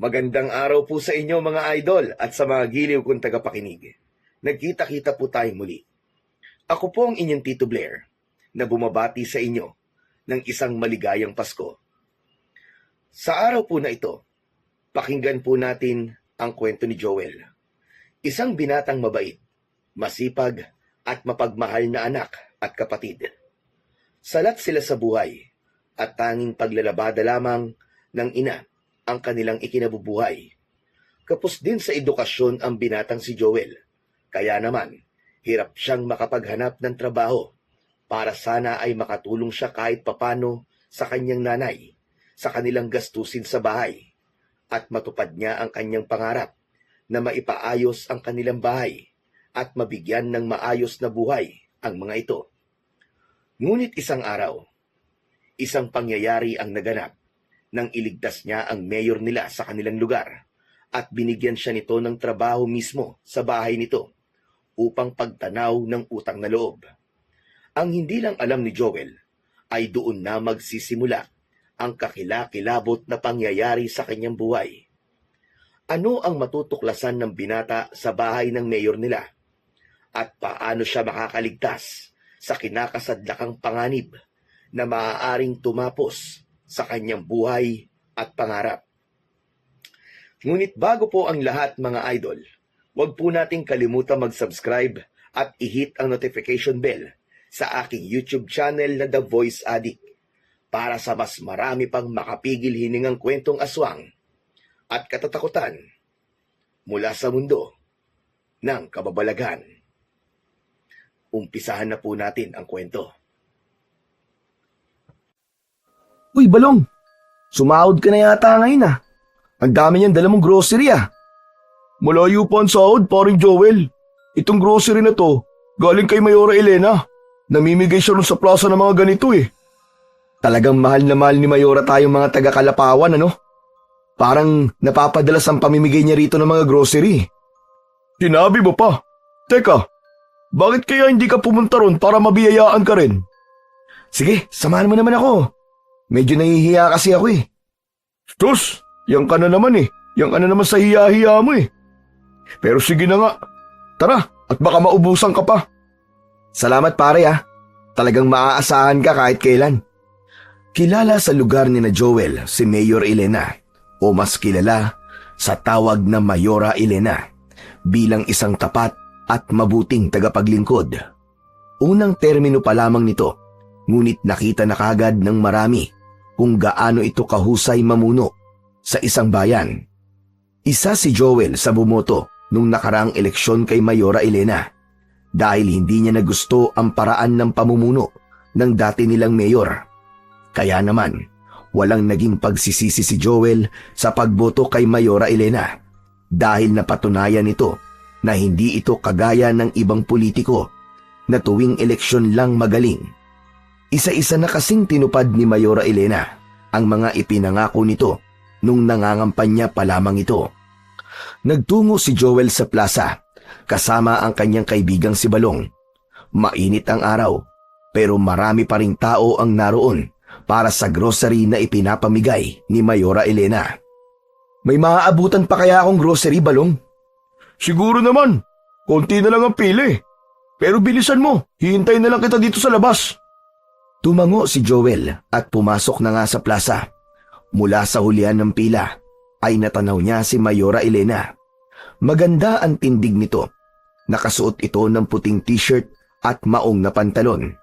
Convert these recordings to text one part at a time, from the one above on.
Magandang araw po sa inyo mga idol at sa mga giliw kong tagapakinig. Nagkita-kita po tayong muli. Ako po ang inyong Tito Blair na bumabati sa inyo ng isang maligayang Pasko. Sa araw po na ito, pakinggan po natin ang kwento ni Joel. Isang binatang mabait, masipag at mapagmahal na anak at kapatid. Salat sila sa buhay at tanging paglalabada lamang ng ina ang kanilang ikinabubuhay. Kapos din sa edukasyon ang binatang si Joel. Kaya naman, hirap siyang makapaghanap ng trabaho para sana ay makatulong siya kahit papano sa kanyang nanay, sa kanilang gastusin sa bahay, at matupad niya ang kanyang pangarap na maipaayos ang kanilang bahay at mabigyan ng maayos na buhay ang mga ito. Ngunit isang araw, isang pangyayari ang naganap nang iligtas niya ang mayor nila sa kanilang lugar at binigyan siya nito ng trabaho mismo sa bahay nito upang pagtanaw ng utang na loob. Ang hindi lang alam ni Joel ay doon na magsisimula ang kakilakilabot na pangyayari sa kanyang buhay. Ano ang matutuklasan ng binata sa bahay ng mayor nila? At paano siya makakaligtas sa kinakasadlakang panganib na maaaring tumapos sa kanyang buhay at pangarap? Ngunit bago po ang lahat mga idol, huwag po nating kalimutan mag-subscribe at i-hit ang notification bell sa aking YouTube channel na The Voice Addict para sa mas marami pang makapigil hiningang kwentong aswang at katatakutan mula sa mundo ng kababalaghan. Umpisahan na po natin ang kwento. Uy, Balong! Sumahod ka na yata ngayon ah. Ang dami niyang dala mong grocery ah. Malayo pa ang sahod, paring Joel. Itong grocery na to, galing kay Mayora Elena. Namimigay siya rin sa plaza ng mga ganito eh. Talagang mahal na mahal ni Mayora tayong mga taga-Kalapawan ano? Parang napapadalas ang pamimigay niya rito ng mga grocery. Sinabi mo pa. Teka, bakit kaya hindi ka pumunta ron para mabiyayaan ka rin? Sige, samahan mo naman ako. Medyo nahihiya kasi ako eh. Sus, yan ka na naman eh. Yan ka na naman sa hiya-hiya mo eh. Pero sige na nga. Tara, at baka maubusan ka pa. Salamat pare ah. Talagang maaasahan ka kahit kailan. Kilala sa lugar ni na Joel si Mayor Elena o mas kilala sa tawag na Mayora Elena bilang isang tapat at mabuting tagapaglingkod. Unang termino pa lamang nito, ngunit nakita na kagad ng marami kung gaano ito kahusay mamuno sa isang bayan. Isa si Joel sa bumoto nung nakaraang eleksyon kay Mayora Elena dahil hindi niya nagusto ang paraan ng pamumuno ng dati nilang mayor. Kaya naman, walang naging pagsisisi si Joel sa pagboto kay Mayora Elena dahil napatunayan nito na hindi ito kagaya ng ibang politiko na tuwing eleksyon lang magaling. Isa-isa na kasing tinupad ni Mayora Elena ang mga ipinangako nito nung nangangampanya pa lamang ito. Nagtungo si Joel sa plaza kasama ang kanyang kaibigang si Balong. Mainit ang araw pero marami pa ring tao ang naroon para sa grocery na ipinapamigay ni Mayora Elena. May maaabutan pa kaya akong grocery, Balong? Siguro naman. Konti na lang ang pili. Pero bilisan mo. Hihintayin na lang kita dito sa labas. Tumango si Joel at pumasok na nga sa plaza. Mula sa hulihan ng pila ay natanaw niya si Mayora Elena. Maganda ang tindig nito. Nakasuot ito ng puting t-shirt at maong na pantalon.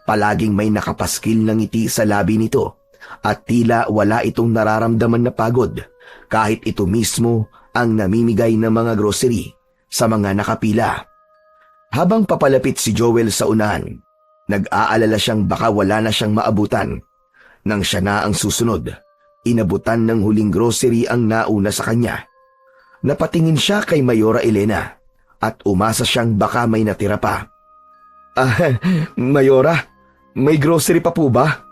Palaging may nakapaskil na ngiti sa labi nito at tila wala itong nararamdaman na pagod kahit ito mismo ang namimigay ng mga grocery sa mga nakapila. Habang papalapit si Joel sa unahan, nag-aalala siyang baka wala na siyang maabutan. Nang siya na ang susunod, inabutan ng huling grocery ang nauna sa kanya. Napatingin siya kay Mayora Elena at umasa siyang baka may natira pa. Mayora, may grocery pa po ba?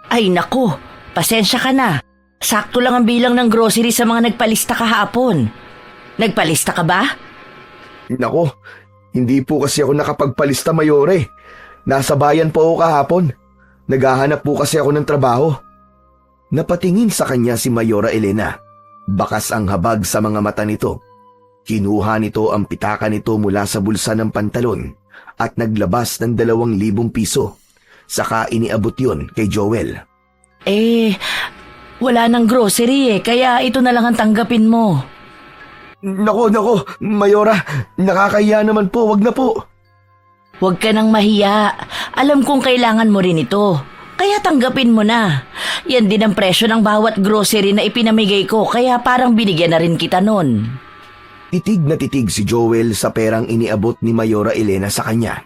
Ay naku, pasensya ka na. Sakto lang ang bilang ng grocery sa mga nagpalista kahapon. Nagpalista ka ba? Nako, hindi po kasi ako nakapagpalista, Mayore. Nasa bayan po ako kahapon. Naghahanap po kasi ako ng trabaho. Napatingin sa kanya si Mayora Elena Bakas ang habag sa mga mata nito. Kinuha nito ang pitaka nito mula sa bulsa ng pantalon at naglabas ng 2,000 piso. Saka iniabot yun kay Joel. Wala nang grocery kaya ito na lang ang tanggapin mo. Nako, Mayora, nakakahiya naman po, wag na po. Huwag ka nang mahiya. Alam kong kailangan mo rin ito. Kaya tanggapin mo na. Yan din ang presyo ng bawat grocery na ipinamigay ko kaya parang binigyan na rin kita nun. Titig na titig si Joel sa perang iniabot ni Mayora Elena sa kanya.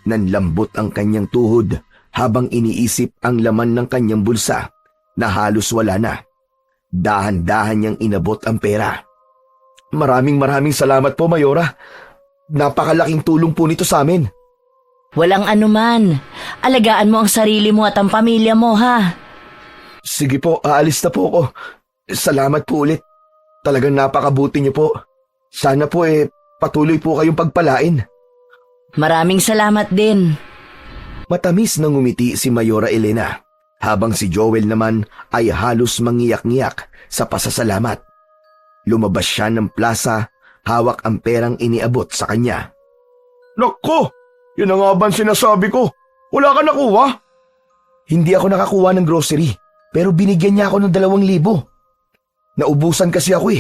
Nanlambot ang kanyang tuhod habang iniisip ang laman ng kanyang bulsa na halos wala na. Dahan-dahan niyang inabot ang pera. Maraming salamat po, Mayora. Napakalaking tulong po nito sa amin. Walang anuman. Alagaan mo ang sarili mo at ang pamilya mo, ha? Sige po, aalis na po ako. Salamat po ulit. Talagang napakabuti niyo po. Sana po patuloy po kayong pagpalain. Maraming salamat din. Matamis na ngumiti si Mayora Elena habang si Joel naman ay halos mangiyak-ngiyak sa pasasalamat. Lumabas siya ng plaza, hawak ang perang iniabot sa kanya. Nako, yun ang nga ba ang sinasabi ko? Wala ka nakuha? Hindi ako nakakuha ng grocery, pero binigyan niya ako ng 2,000. Naubusan kasi ako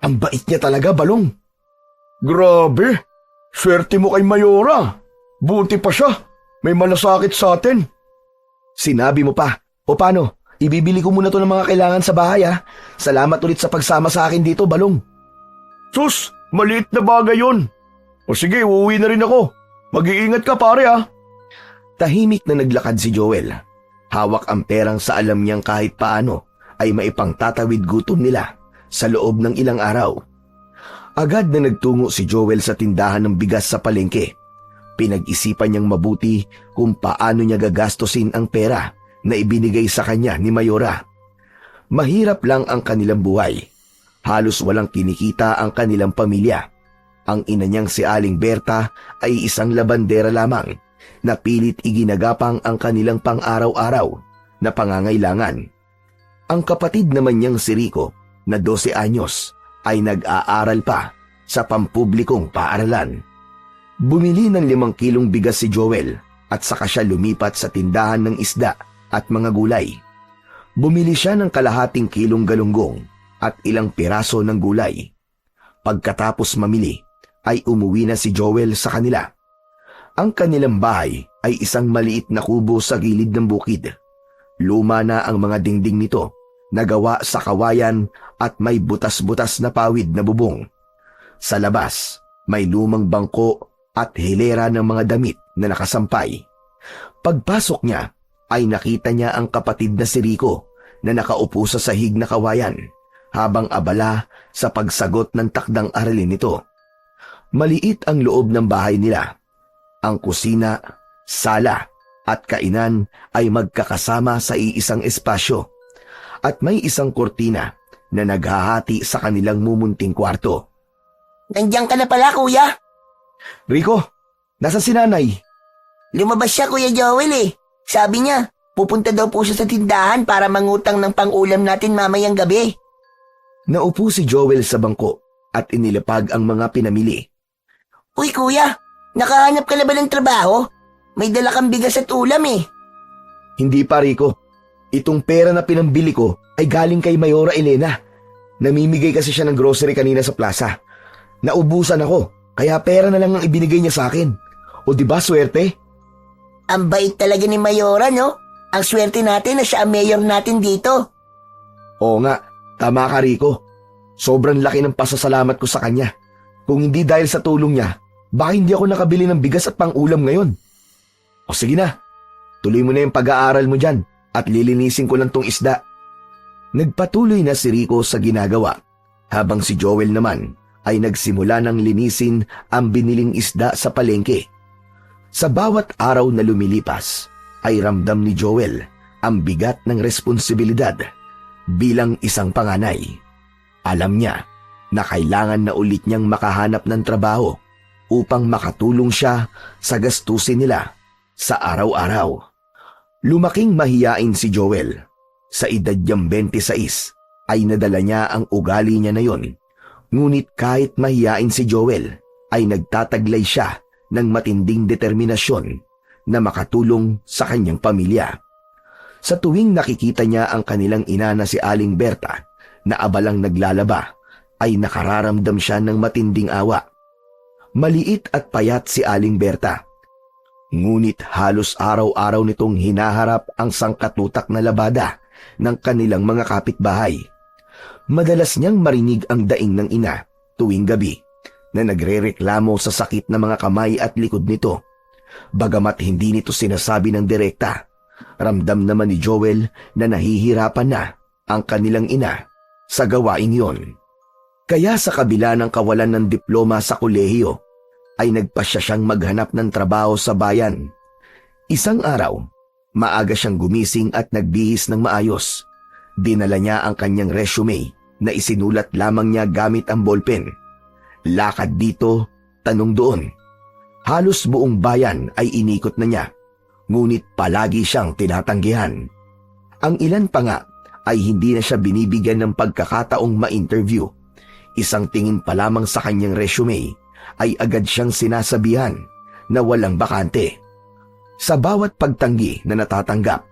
Ang bait niya talaga, Balong. Grabe, swerte mo kay Mayora. Buti pa siya, may malasakit sa atin. Sinabi mo pa. O paano? Ibibili ko muna to ng mga kailangan sa bahay Salamat ulit sa pagsama sa akin dito, Balong. Sus, maliit na bagay yun. O sige, uuwi na rin ako. Mag-iingat ka pare Tahimik na naglakad si Joel. Hawak ang perang sa alam niyang kahit paano ay maipangtatawid gutom nila sa loob ng ilang araw. Agad na nagtungo si Joel sa tindahan ng bigas sa palengke. Pinag-isipan niyang mabuti kung paano niya gagastusin ang pera na ibinigay sa kanya ni Mayora. Mahirap lang ang kanilang buhay. Halos walang kinikita ang kanilang pamilya. Ang ina niyang si Aling Berta ay isang labandera lamang na pilit iginagapang ang kanilang pang-araw-araw na pangangailangan. Ang kapatid naman niyang si Rico na 12 anyos ay nag-aaral pa sa pampublikong paaralan. Bumili ng 5 kilong bigas si Joel at saka siya lumipat sa tindahan ng isda at mga gulay. Bumili siya ng kalahating kilong galunggong at ilang piraso ng gulay. Pagkatapos mamili, ay umuwi na si Joel sa kanila. Ang kanilang bahay ay isang maliit na kubo sa gilid ng bukid. Luma na ang mga dingding nito, nagawa sa kawayan at may butas-butas na pawid na bubong. Sa labas, may lumang bangko at hilera ng mga damit na nakasampay. Pagpasok niya, ay nakita niya ang kapatid na si Rico na nakaupo sa sahig na kawayan habang abala sa pagsagot ng takdang aralin nito. Maliit ang loob ng bahay nila. Ang kusina, sala at kainan ay magkakasama sa iisang espasyo at may isang kortina na naghahati sa kanilang mumunting kwarto. Nandiyan ka na pala, kuya. Rico, nasa si nanay? Lumabas siya, Kuya Joel Sabi niya, pupunta daw po siya sa tindahan para mangutang ng pang-ulam natin mamayang gabi. Naupo si Joel sa bangko at inilapag ang mga pinamili. Uy, kuya, nakahanap ka na ba ng trabaho? May dala kang bigas at ulam Hindi pa, Rico. Itong pera na pinambili ko ay galing kay Mayora Elena. Namimigay kasi siya ng grocery kanina sa plaza. Naubusan ako, kaya pera na lang ang ibinigay niya sa akin. O diba swerte? Ang bait talaga ni Mayora, no? Ang swerte natin na siya ang mayor natin dito. Oo nga, tama ka, Rico. Sobrang laki ng pasasalamat ko sa kanya. Kung hindi dahil sa tulong niya, baka hindi ako nakabili ng bigas at pang-ulam ngayon. O sige na, tuloy mo na yung pag-aaral mo dyan at lilinisin ko lang tong isda. Nagpatuloy na si Rico sa ginagawa, habang si Joel naman ay nagsimula ng linisin ang biniling isda sa palengke. Sa bawat araw na lumilipas, ay ramdam ni Joel ang bigat ng responsibilidad bilang isang panganay. Alam niya na kailangan na ulit niyang makahanap ng trabaho upang makatulong siya sa gastusin nila sa araw-araw. Lumaking mahiyain si Joel. Sa edad niyang 26 ay nadala niya ang ugali niya na yon. Ngunit kahit mahiyain si Joel, ay nagtataglay siya ng matinding determinasyon na makatulong sa kanyang pamilya. Sa tuwing nakikita niya ang kanilang ina na si Aling Berta na abalang naglalaba, ay nakararamdam siya ng matinding awa. Maliit at payat si Aling Berta. Ngunit halos araw-araw nitong hinaharap ang sangkatutak na labada ng kanilang mga kapitbahay. Madalas niyang marinig ang daing ng ina tuwing gabi na nagrereklamo sa sakit na mga kamay at likod nito. Bagamat hindi nito sinasabi ng direkta, ramdam naman ni Joel na nahihirapan na ang kanilang ina sa gawaing yon. Kaya sa kabila ng kawalan ng diploma sa kolehiyo, ay nagpasya siyang maghanap ng trabaho sa bayan. Isang araw, maaga siyang gumising at nagbihis ng maayos. Dinala niya ang kanyang resume na isinulat lamang niya gamit ang ballpen. Lakad dito, tanong doon. Halos buong bayan ay inikot na niya, ngunit palagi siyang tinatanggihan. Ang ilan pa nga ay hindi na siya binibigyan ng pagkakataong ma-interview. Isang tingin pa lamang sa kanyang resume ay agad siyang sinasabihan na walang bakante. Sa bawat pagtanggi na natatanggap,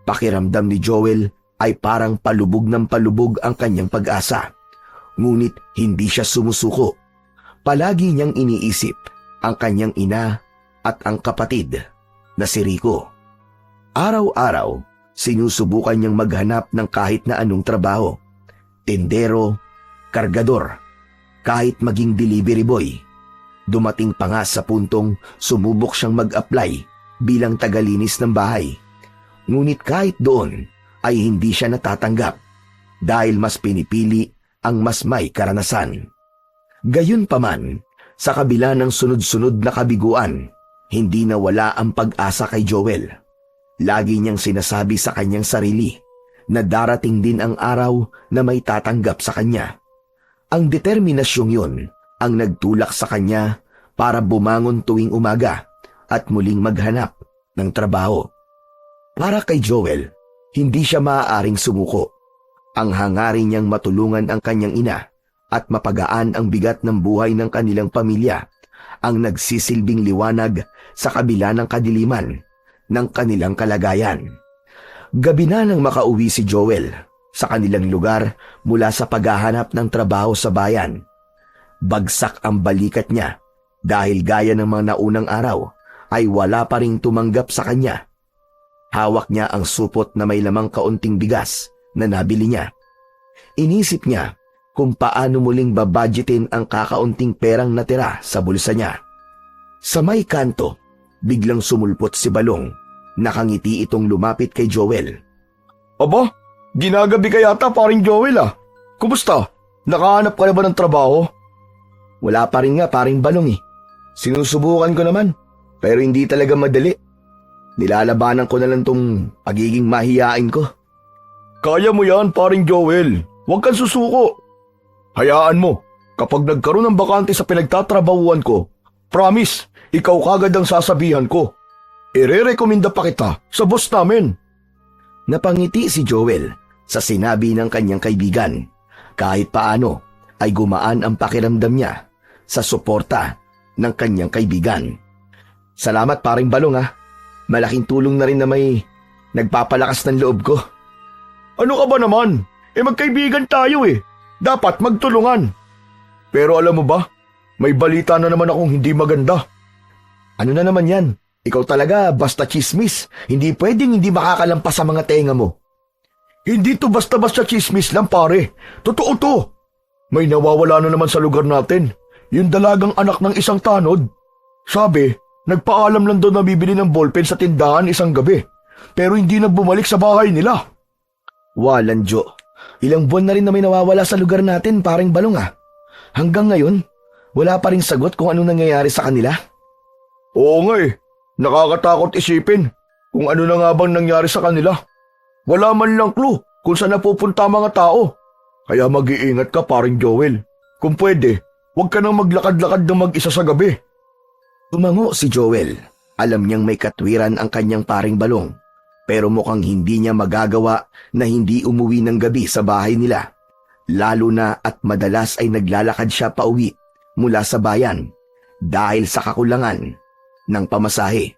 pakiramdam ni Joel ay parang palubog ng palubog ang kanyang pag-asa. Ngunit hindi siya sumusuko. Palagi niyang iniisip ang kanyang ina at ang kapatid na si Rico. Araw-araw, sinusubukan niyang maghanap ng kahit na anong trabaho. Tindero, kargador, kahit maging delivery boy. Dumating pa nga sa puntong sumubok siyang mag-apply bilang tagalinis ng bahay. Ngunit kahit doon ay hindi siya natatanggap dahil mas pinipili ang mas may karanasan. Gayunpaman, sa kabila ng sunod-sunod na kabiguan, hindi nawala ang pag-asa kay Joel. Lagi niyang sinasabi sa kanyang sarili na darating din ang araw na may tatanggap sa kanya. Ang determinasyong yun ang nagtulak sa kanya para bumangon tuwing umaga at muling maghanap ng trabaho. Para kay Joel, hindi siya maaaring sumuko. Ang hangarin niyang matulungan ang kanyang ina at mapagaan ang bigat ng buhay ng kanilang pamilya ang nagsisilbing liwanag sa kabila ng kadiliman ng kanilang kalagayan. Gabi na nang makauwi si Joel sa kanilang lugar mula sa paghahanap ng trabaho sa bayan. Bagsak ang balikat niya dahil gaya ng mga naunang araw ay wala pa ring tumanggap sa kanya. Hawak niya ang supot na may lamang kaunting bigas na nabili niya. Inisip niya kung paano muling babudgetin ang kakaunting perang natira sa bulsa niya. Sa may kanto, biglang sumulpot si Balong. Nakangiti itong lumapit kay Joel. Aba, ginagabi ka yata paring Joel ah. Kumusta? Nakahanap ka na ba ng trabaho? Wala pa rin nga paring Balong eh. Sinusubukan ko naman, pero hindi talaga madali. Nilalabanan ko na lang tong pagiging mahiyain ko. Kaya mo yan paring Joel. Huwag kang susuko. Hayaan mo, kapag nagkaroon ng bakante sa pinagtatrabahuan ko, promise, ikaw kagad ang sasabihan ko. Ire-rekomenda pa kita sa boss namin. Napangiti si Joel sa sinabi ng kanyang kaibigan. Kahit paano ay gumaan ang pakiramdam niya sa suporta ng kanyang kaibigan. Salamat paring Balong ah. Malaking tulong na rin na may nagpapalakas ng loob ko. Ano ka ba naman? Magkaibigan tayo eh. Dapat magtulungan. Pero alam mo ba, may balita na naman akong hindi maganda. Ano na naman yan? Ikaw talaga basta chismis. Hindi pwedeng hindi makakalampas sa mga tenga mo. Hindi to basta-basta chismis lang pare. Totoo to. May nawawala na naman sa lugar natin. Yung dalagang anak ng isang tanod. Sabi, nagpaalam lang doon na bibili ng ballpen sa tindahan isang gabi. Pero hindi na bumalik sa bahay nila. Walang Diyo. Ilang buwan na rin na may nawawala sa lugar natin paring Balong ah. Hanggang ngayon, wala pa rin sagot kung anong nangyayari sa kanila. Oo nga eh. Nakakatakot isipin kung ano na nga bang nangyari sa kanila. Wala man lang clue kung saan napupunta ang mga tao. Kaya mag-iingat ka paring Joel. Kung pwede, huwag ka nang maglakad-lakad ng mag-isa sa gabi. Tumango si Joel. Alam niyang may katwiran ang kanyang paring Balong. Pero mukhang hindi niya magagawa na hindi umuwi ng gabi sa bahay nila. Lalo na at madalas ay naglalakad siya pauwi mula sa bayan dahil sa kakulangan ng pamasahe.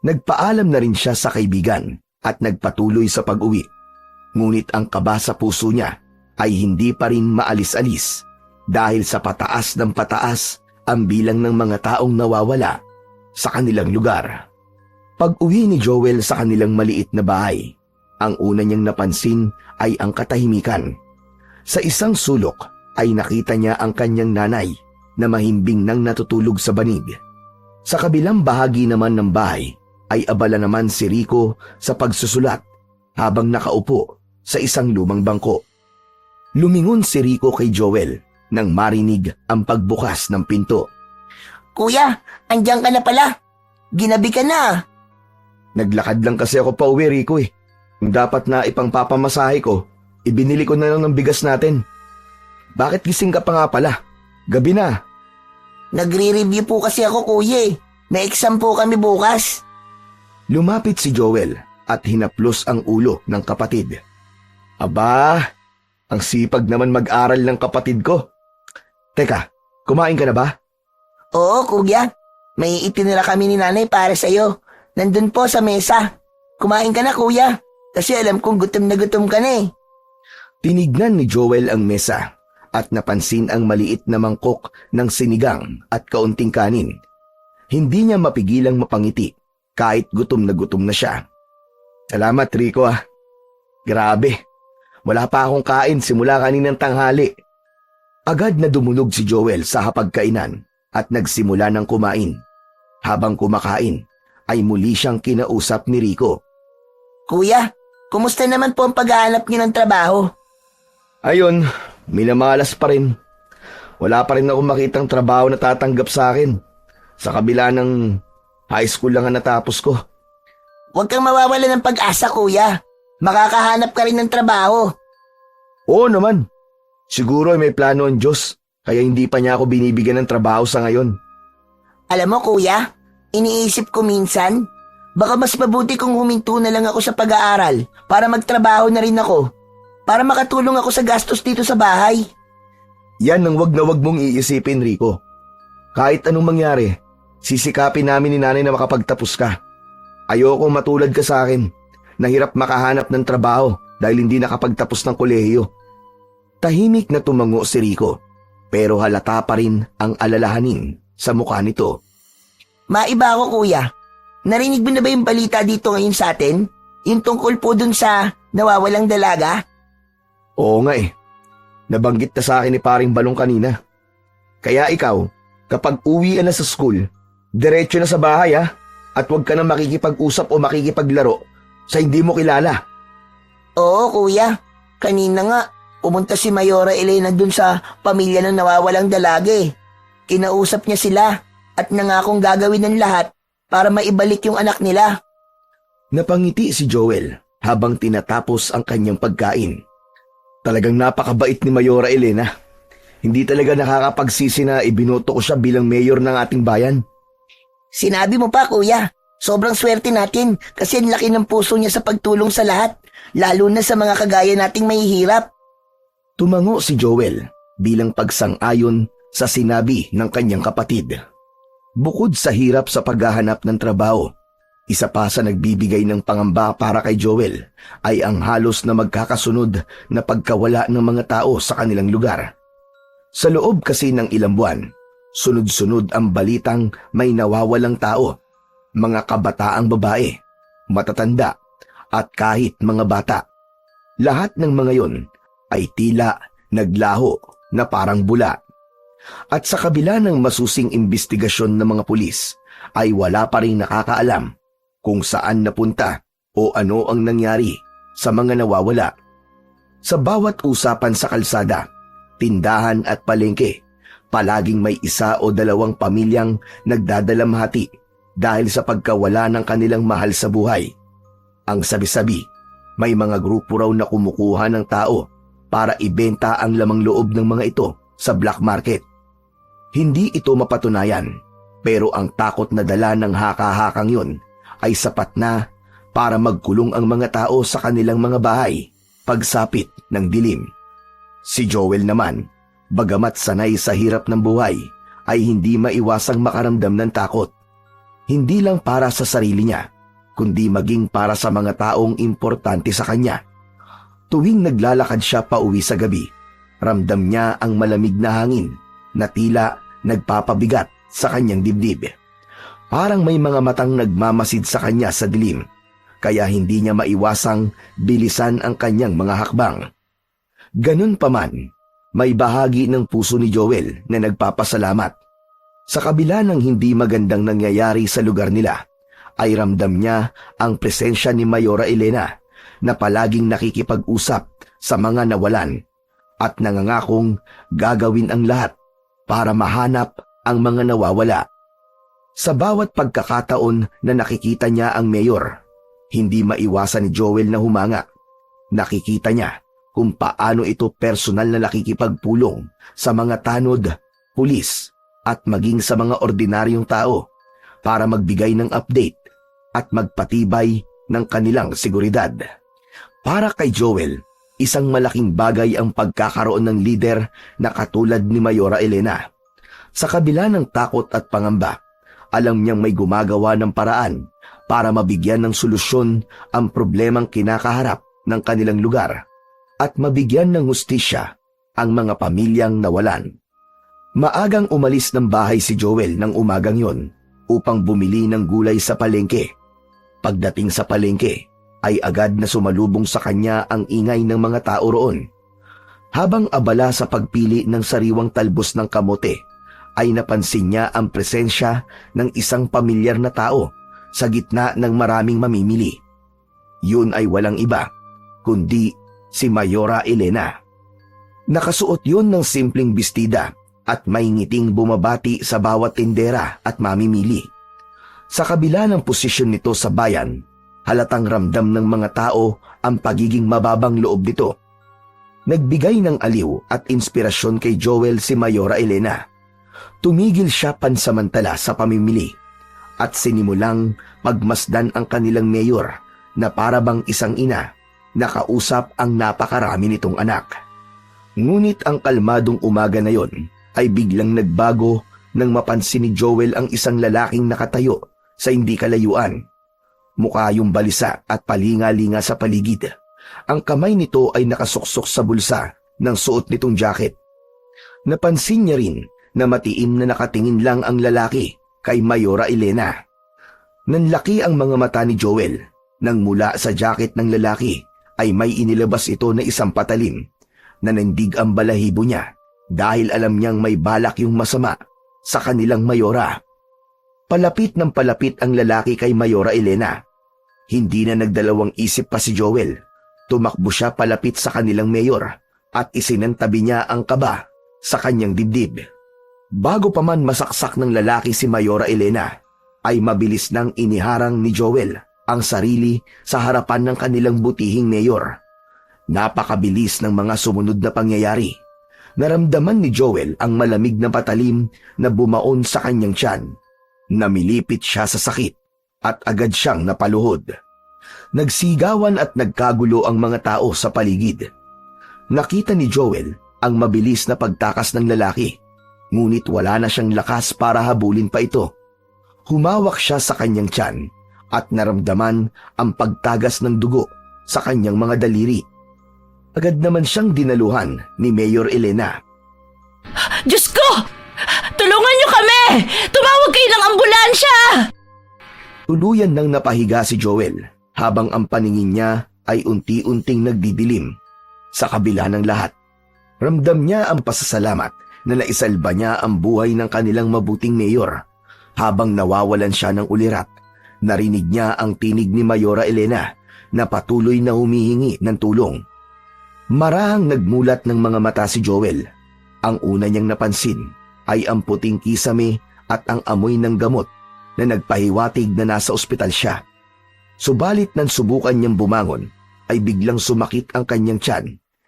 Nagpaalam na rin siya sa kaibigan at nagpatuloy sa pag-uwi. Ngunit ang kaba sa puso niya ay hindi pa rin maalis-alis dahil sa pataas ng pataas ang bilang ng mga taong nawawala sa kanilang lugar. Pag-uwi ni Joel sa kanilang maliit na bahay, ang una niyang napansin ay ang katahimikan. Sa isang sulok ay nakita niya ang kanyang nanay na mahimbing nang natutulog sa banig. Sa kabilang bahagi naman ng bahay ay abala naman si Rico sa pagsusulat habang nakaupo sa isang lumang bangko. Lumingon si Rico kay Joel nang marinig ang pagbukas ng pinto. Kuya, andyan ka na pala. Ginabi ka na. Naglakad lang kasi ako pa uwi, Rico eh. Kung dapat na ipangpapamasahe ko, ibinili ko na lang ng bigas natin. Bakit gising ka pa nga pala? Gabi na. Nagre-review po kasi ako, kuya eh. May exam po kami bukas. Lumapit si Joel at hinaplos ang ulo ng kapatid. Aba, ang sipag naman mag-aral ng kapatid ko. Teka, kumain ka na ba? Oo, kuya. May itinira kami ni nanay para sa'yo. Nandun po sa mesa. Kumain ka na, kuya. Kasi alam kong gutom na gutom ka na eh. Tinignan ni Joel ang mesa at napansin ang maliit na mangkok ng sinigang at kaunting kanin. Hindi niya mapigilang mapangiti kahit gutom na siya. Salamat, Rico ah. Grabe, wala pa akong kain simula kaninang tanghali. Agad na dumulog si Joel sa hapagkainan at nagsimula ng kumain. Habang kumakain, ay muli siyang kinausap ni Rico. Kuya, kumusta naman po ang paghahanap niyo ng trabaho? Ayun, minamalas pa rin. Wala pa rin ako makitang trabaho na tatanggap sa akin. Sa kabila ng high school lang ang natapos ko. Huwag kang mawawala ng pag-asa, kuya. Makakahanap ka rin ng trabaho. Oo naman. Siguro ay may plano ang Diyos, kaya hindi pa niya ako binibigyan ng trabaho sa ngayon. Alam mo, kuya, iniisip ko minsan, baka mas mabuti kung huminto na lang ako sa pag-aaral para magtrabaho na rin ako. Para makatulong ako sa gastos dito sa bahay. Yan ang wag na wag mong iisipin, Rico. Kahit anong mangyari, sisikapin namin ni nanay na makapagtapos ka. Ayoko matulad ka sa akin, na hirap makahanap ng trabaho dahil hindi nakapagtapos ng kolehiyo. Tahimik na tumango si Rico, pero halata pa rin ang alalahanin sa mukha nito. Maiba ako, kuya. Narinig mo na ba yung balita dito ngayon sa atin? Yung tungkol po dun sa nawawalang dalaga? Oo nga eh. Nabanggit na sa akin ni paring Balong kanina. Kaya ikaw, kapag uwi na sa school, diretso na sa bahay ha, at huwag ka na makikipag-usap o makikipaglaro sa hindi mo kilala. Oo, kuya. Kanina nga, pumunta si Mayora Elena dun sa pamilya ng nawawalang dalaga eh. Kinausap niya sila at nangakong gagawin ng lahat para maibalik yung anak nila. Napangiti si Joel habang tinatapos ang kanyang pagkain. Talagang napakabait ni Mayora Elena. Hindi talaga nakakapagsisi na ibinoto ko siya bilang mayor ng ating bayan. Sinabi mo pa, kuya. Sobrang swerte natin kasi ang laki ng puso niya sa pagtulong sa lahat, lalo na sa mga kagaya nating mahihirap. Tumango si Joel bilang pagsang-ayon sa sinabi ng kanyang kapatid. Bukod sa hirap sa paghahanap ng trabaho, isa pa sa nagbibigay ng pangamba para kay Joel ay ang halos na magkakasunod na pagkawala ng mga tao sa kanilang lugar. Sa loob kasi ng ilang buwan, sunod-sunod ang balitang may nawawalang tao, mga kabataang babae, matatanda at kahit mga bata. Lahat ng mga yon ay tila naglaho na parang bula. At sa kabila ng masusing investigasyon ng mga pulis, ay wala pa rin nakakaalam kung saan napunta o ano ang nangyari sa mga nawawala. Sa bawat usapan sa kalsada, tindahan at palengke, palaging may isa o dalawang pamilyang nagdadalamhati dahil sa pagkawala ng kanilang mahal sa buhay. Ang sabi-sabi, may mga grupo raw na kumukuha ng tao para ibenta ang lamang loob ng mga ito sa black market. Hindi ito mapatunayan, pero ang takot na dala ng haka-hakang yun ay sapat na para magkulong ang mga tao sa kanilang mga bahay pagsapit ng dilim. Si Joel naman, bagamat sanay sa hirap ng buhay, ay hindi maiwasang makaramdam ng takot. Hindi lang para sa sarili niya, kundi maging para sa mga taong importante sa kanya. Tuwing naglalakad siya pauwi sa gabi, ramdam niya ang malamig na hangin na tila nagpapabigat sa kanyang dibdib. Parang may mga matang nagmamasid sa kanya sa dilim, kaya hindi niya maiwasang bilisan ang kanyang mga hakbang. Ganun pa man, may bahagi ng puso ni Joel na nagpapasalamat. Sa kabila ng hindi magandang nangyayari sa lugar nila, ay ramdam niya ang presensya ni Mayora Elena na palaging nakikipag-usap sa mga nawalan at nangangakong gagawin ang lahat para mahanap ang mga nawawala. Sa bawat pagkakataon na nakikita niya ang mayor, hindi maiwasan ni Joel na humanga. Nakikita niya kung paano ito personal na nakikipagpulong sa mga tanod, pulis at maging sa mga ordinaryong tao para magbigay ng update at magpatibay ng kanilang seguridad. Para kay Joel, isang malaking bagay ang pagkakaroon ng lider na katulad ni Mayora Elena. Sa kabila ng takot at pangamba, alam niyang may gumagawa ng paraan para mabigyan ng solusyon ang problemang kinakaharap ng kanilang lugar at mabigyan ng hustisya ang mga pamilyang nawalan. Maagang umalis ng bahay si Joel ng umagang yon upang bumili ng gulay sa palengke. Pagdating sa palengke, ay agad na sumalubong sa kanya ang ingay ng mga tao roon. Habang abala sa pagpili ng sariwang talbos ng kamote, ay napansin niya ang presensya ng isang pamilyar na tao sa gitna ng maraming mamimili. Yun ay walang iba, kundi si Mayora Elena. Nakasuot yun ng simpleng bestida at may ngiting bumabati sa bawat tindera at mamimili. Sa kabila ng posisyon nito sa bayan, halatang ramdam ng mga tao ang pagiging mababang loob nito. Nagbigay ng aliw at inspirasyon kay Joel si Mayora Elena. Tumigil siya pansamantala sa pamimili at sinimulang pagmasdan ang kanilang mayor na parabang isang ina na kausap ang napakarami nitong anak. Ngunit ang kalmadong umaga na yon ay biglang nagbago nang mapansin ni Joel ang isang lalaking nakatayo sa hindi kalayuan. Mukha yung balisa at palinga-linga sa paligid. Ang kamay nito ay nakasuksok sa bulsa ng suot nitong jacket. Napansin niya rin na matiim na nakatingin lang ang lalaki kay Mayora Elena. Nanlaki ang mga mata ni Joel nang mula sa jacket ng lalaki ay may inilabas ito na isang patalim na nandig ang balahibo niya dahil alam niyang may balak yung masama sa kanilang Mayora. Palapit ng palapit ang lalaki kay Mayora Elena. Hindi na nagdalawang isip pa si Joel. Tumakbo siya palapit sa kanilang mayor at isinantabi niya ang kaba sa kanyang dibdib. Bago pa man masaksak ng lalaki si Mayora Elena, ay mabilis nang iniharang ni Joel ang sarili sa harapan ng kanilang butihing mayor. Napakabilis ng mga sumunod na pangyayari. Naramdaman ni Joel ang malamig na patalim na bumaon sa kanyang tiyan. Namilipit siya sa sakit at agad siyang napaluhod. Nagsigawan at nagkagulo ang mga tao sa paligid. Nakita ni Joel ang mabilis na pagtakas ng lalaki, ngunit wala na siyang lakas para habulin pa ito. Humawak siya sa kanyang tiyan at naramdaman ang pagtagas ng dugo sa kanyang mga daliri. Agad naman siyang dinaluhan ni Mayor Elena. Diyos ko! Tulungan niyo kami! Tumawag kayo ng ambulansya! Tuluyan nang napahiga si Joel habang ang paningin niya ay unti-unting nagdidilim. Sa kabila ng lahat, ramdam niya ang pasasalamat na naisalba niya ang buhay ng kanilang mabuting mayor. Habang nawawalan siya ng ulirat, narinig niya ang tinig ni Mayora Elena na patuloy na humihingi ng tulong. Marahang nagmulat ng mga mata si Joel. Ang una niyang napansin ay ang puting kisame at ang amoy ng gamot na nagpahiwatig na nasa ospital siya. Subalit nang subukan niyang bumangon, ay biglang sumakit ang kanyang tiyan,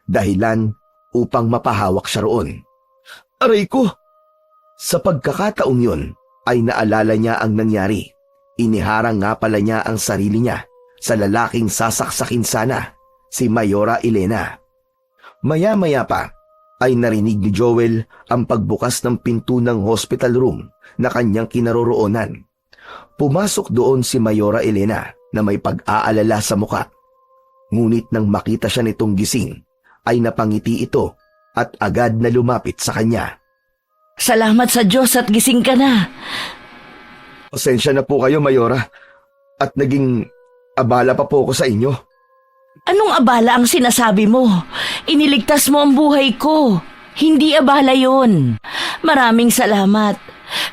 dahilan upang mapahawak siya roon. Aray ko! Sa pagkakataong yun, ay naalala niya ang nangyari. Iniharang nga pala niya ang sarili niya sa lalaking sasaksakin sana, si Mayora Elena. Maya-maya pa ay narinig ni Joel ang pagbukas ng pinto ng hospital room na kanyang kinaroroonan. Pumasok doon si Mayora Elena na may pag-aalala sa muka. Ngunit nang makita siya nitong gising, ay napangiti ito at agad na lumapit sa kanya. Salamat sa Diyos at gising ka na. Pasensya na po kayo, Mayora, at naging abala pa po ako sa inyo. Anong abala ang sinasabi mo? Iniligtas mo ang buhay ko. Hindi abala yon. Maraming salamat.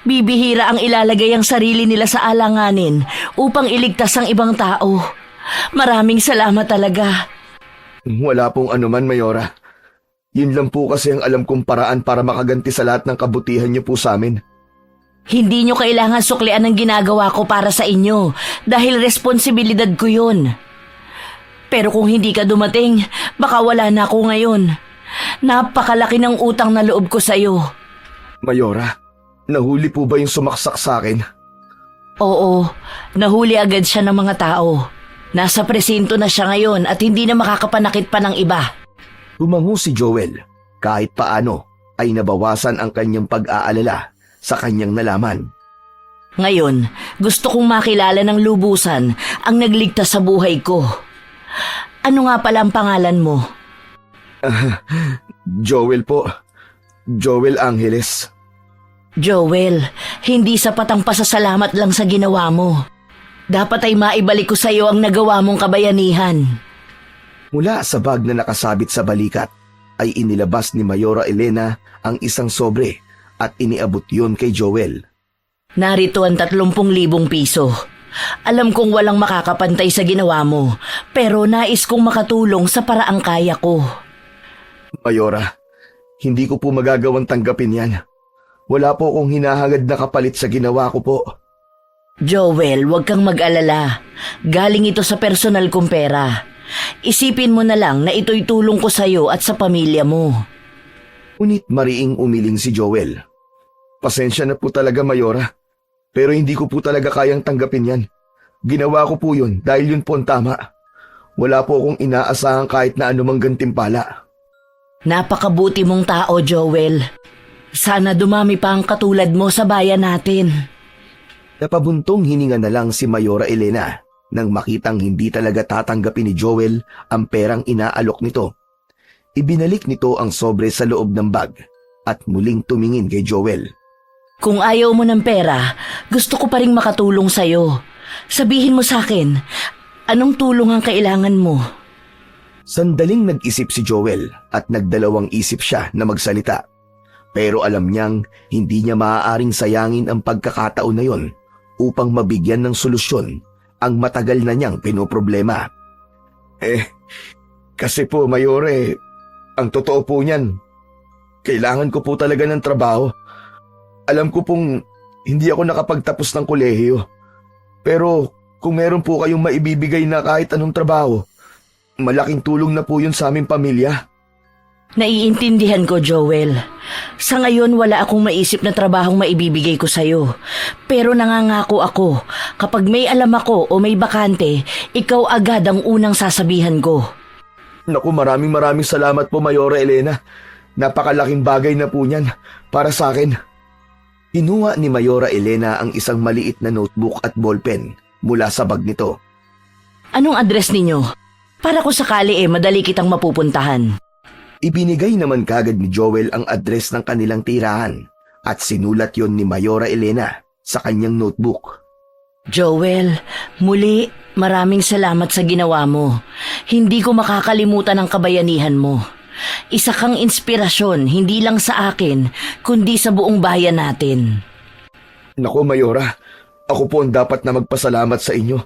Bibihira ang ilalagay ang sarili nila sa alanganin upang iligtas ang ibang tao. Maraming salamat talaga. Wala pong anuman, Mayora. Yun lang po kasi ang alam kong paraan para makaganti sa lahat ng kabutihan niyo po sa amin. Hindi nyo kailangan suklian ang ginagawa ko para sa inyo dahil responsibilidad ko yun. Pero kung hindi ka dumating, baka wala na ako ngayon. Napakalaki ng utang na loob ko sa'yo. Mayora, nahuli po ba yung sumaksak sa akin? Oo, nahuli agad siya ng mga tao. Nasa presinto na siya ngayon at hindi na makakapanakit pa ng iba. Humango si Joel. Kahit paano ay nabawasan ang kanyang pag-aalala sa kanyang nalaman. Ngayon, gusto kong makilala ng lubusan ang nagligtas sa buhay ko. Ano nga pala ang pangalan mo? Joel po. Joel Angeles. Joel, hindi sapat ang pasasalamat lang sa ginawa mo. Dapat ay maibalik ko sa iyo ang nagawa mong kabayanihan. Mula sa bag na nakasabit sa balikat, ay inilabas ni Mayora Elena ang isang sobre at iniabot yun kay Joel. Narito ang 30,000 piso. Alam kong walang makakapantay sa ginawa mo, pero nais kong makatulong sa paraang kaya ko. Mayora, hindi ko po magagawang tanggapin yan. Wala po akong hinahangad na kapalit sa ginawa ko po. Joel, huwag kang mag-alala. Galing ito sa personal kong pera. Isipin mo na lang na ito'y tulong ko sa'yo at sa pamilya mo. Ngunit mariing umiling si Joel. Pasensya na po talaga, Mayora. Pero hindi ko po talaga kayang tanggapin yan. Ginawa ko po yun dahil yun po ang tama. Wala po akong inaasahan kahit na anumang gantimpala. Napakabuti mong tao, Joel. Sana dumami pa ang katulad mo sa bayan natin. Napabuntong hininga na lang si Mayora Elena nang makitang hindi talaga tatanggapin ni Joel ang perang inaalok nito. Ibinalik nito ang sobre sa loob ng bag at muling tumingin kay Joel. Kung ayaw mo ng pera, gusto ko pa ring makatulong sa'yo. Sabihin mo sa akin, anong tulong ang kailangan mo? Sandaling nag-isip si Joel at nagdalawang isip siya na magsalita. Pero alam niyang hindi niya maaaring sayangin ang pagkakataon na yon upang mabigyan ng solusyon ang matagal na niyang pinoproblema. Kasi po, Mayore, ang totoo po niyan, kailangan ko po talaga ng trabaho. Alam ko pong hindi ako nakapagtapos ng kolehiyo. Pero kung meron po kayong maibibigay na kahit anong trabaho, malaking tulong na po yun sa aming pamilya. Naiintindihan ko, Joel. Sa ngayon, wala akong maisip na trabahong maibibigay ko sa'yo. Pero nangangako ako, kapag may alam ako o may bakante, ikaw agad ang unang sasabihan ko. Naku, maraming salamat po, Mayora Elena. Napakalaking bagay na po niyan para sa akin. Kinuha ni Mayora Elena ang isang maliit na notebook at ballpen mula sa bag nito. Anong address ninyo? Para ko sakali madali kitang mapupuntahan. Ibinigay naman kagad ni Joel ang address ng kanilang tirahan at sinulat yon ni Mayora Elena sa kanyang notebook. Joel, muli maraming salamat sa ginawa mo. Hindi ko makakalimutan ang kabayanihan mo. Isa kang inspirasyon hindi lang sa akin kundi sa buong bayan natin. Naku, Mayora, ako po ang dapat na magpasalamat sa inyo.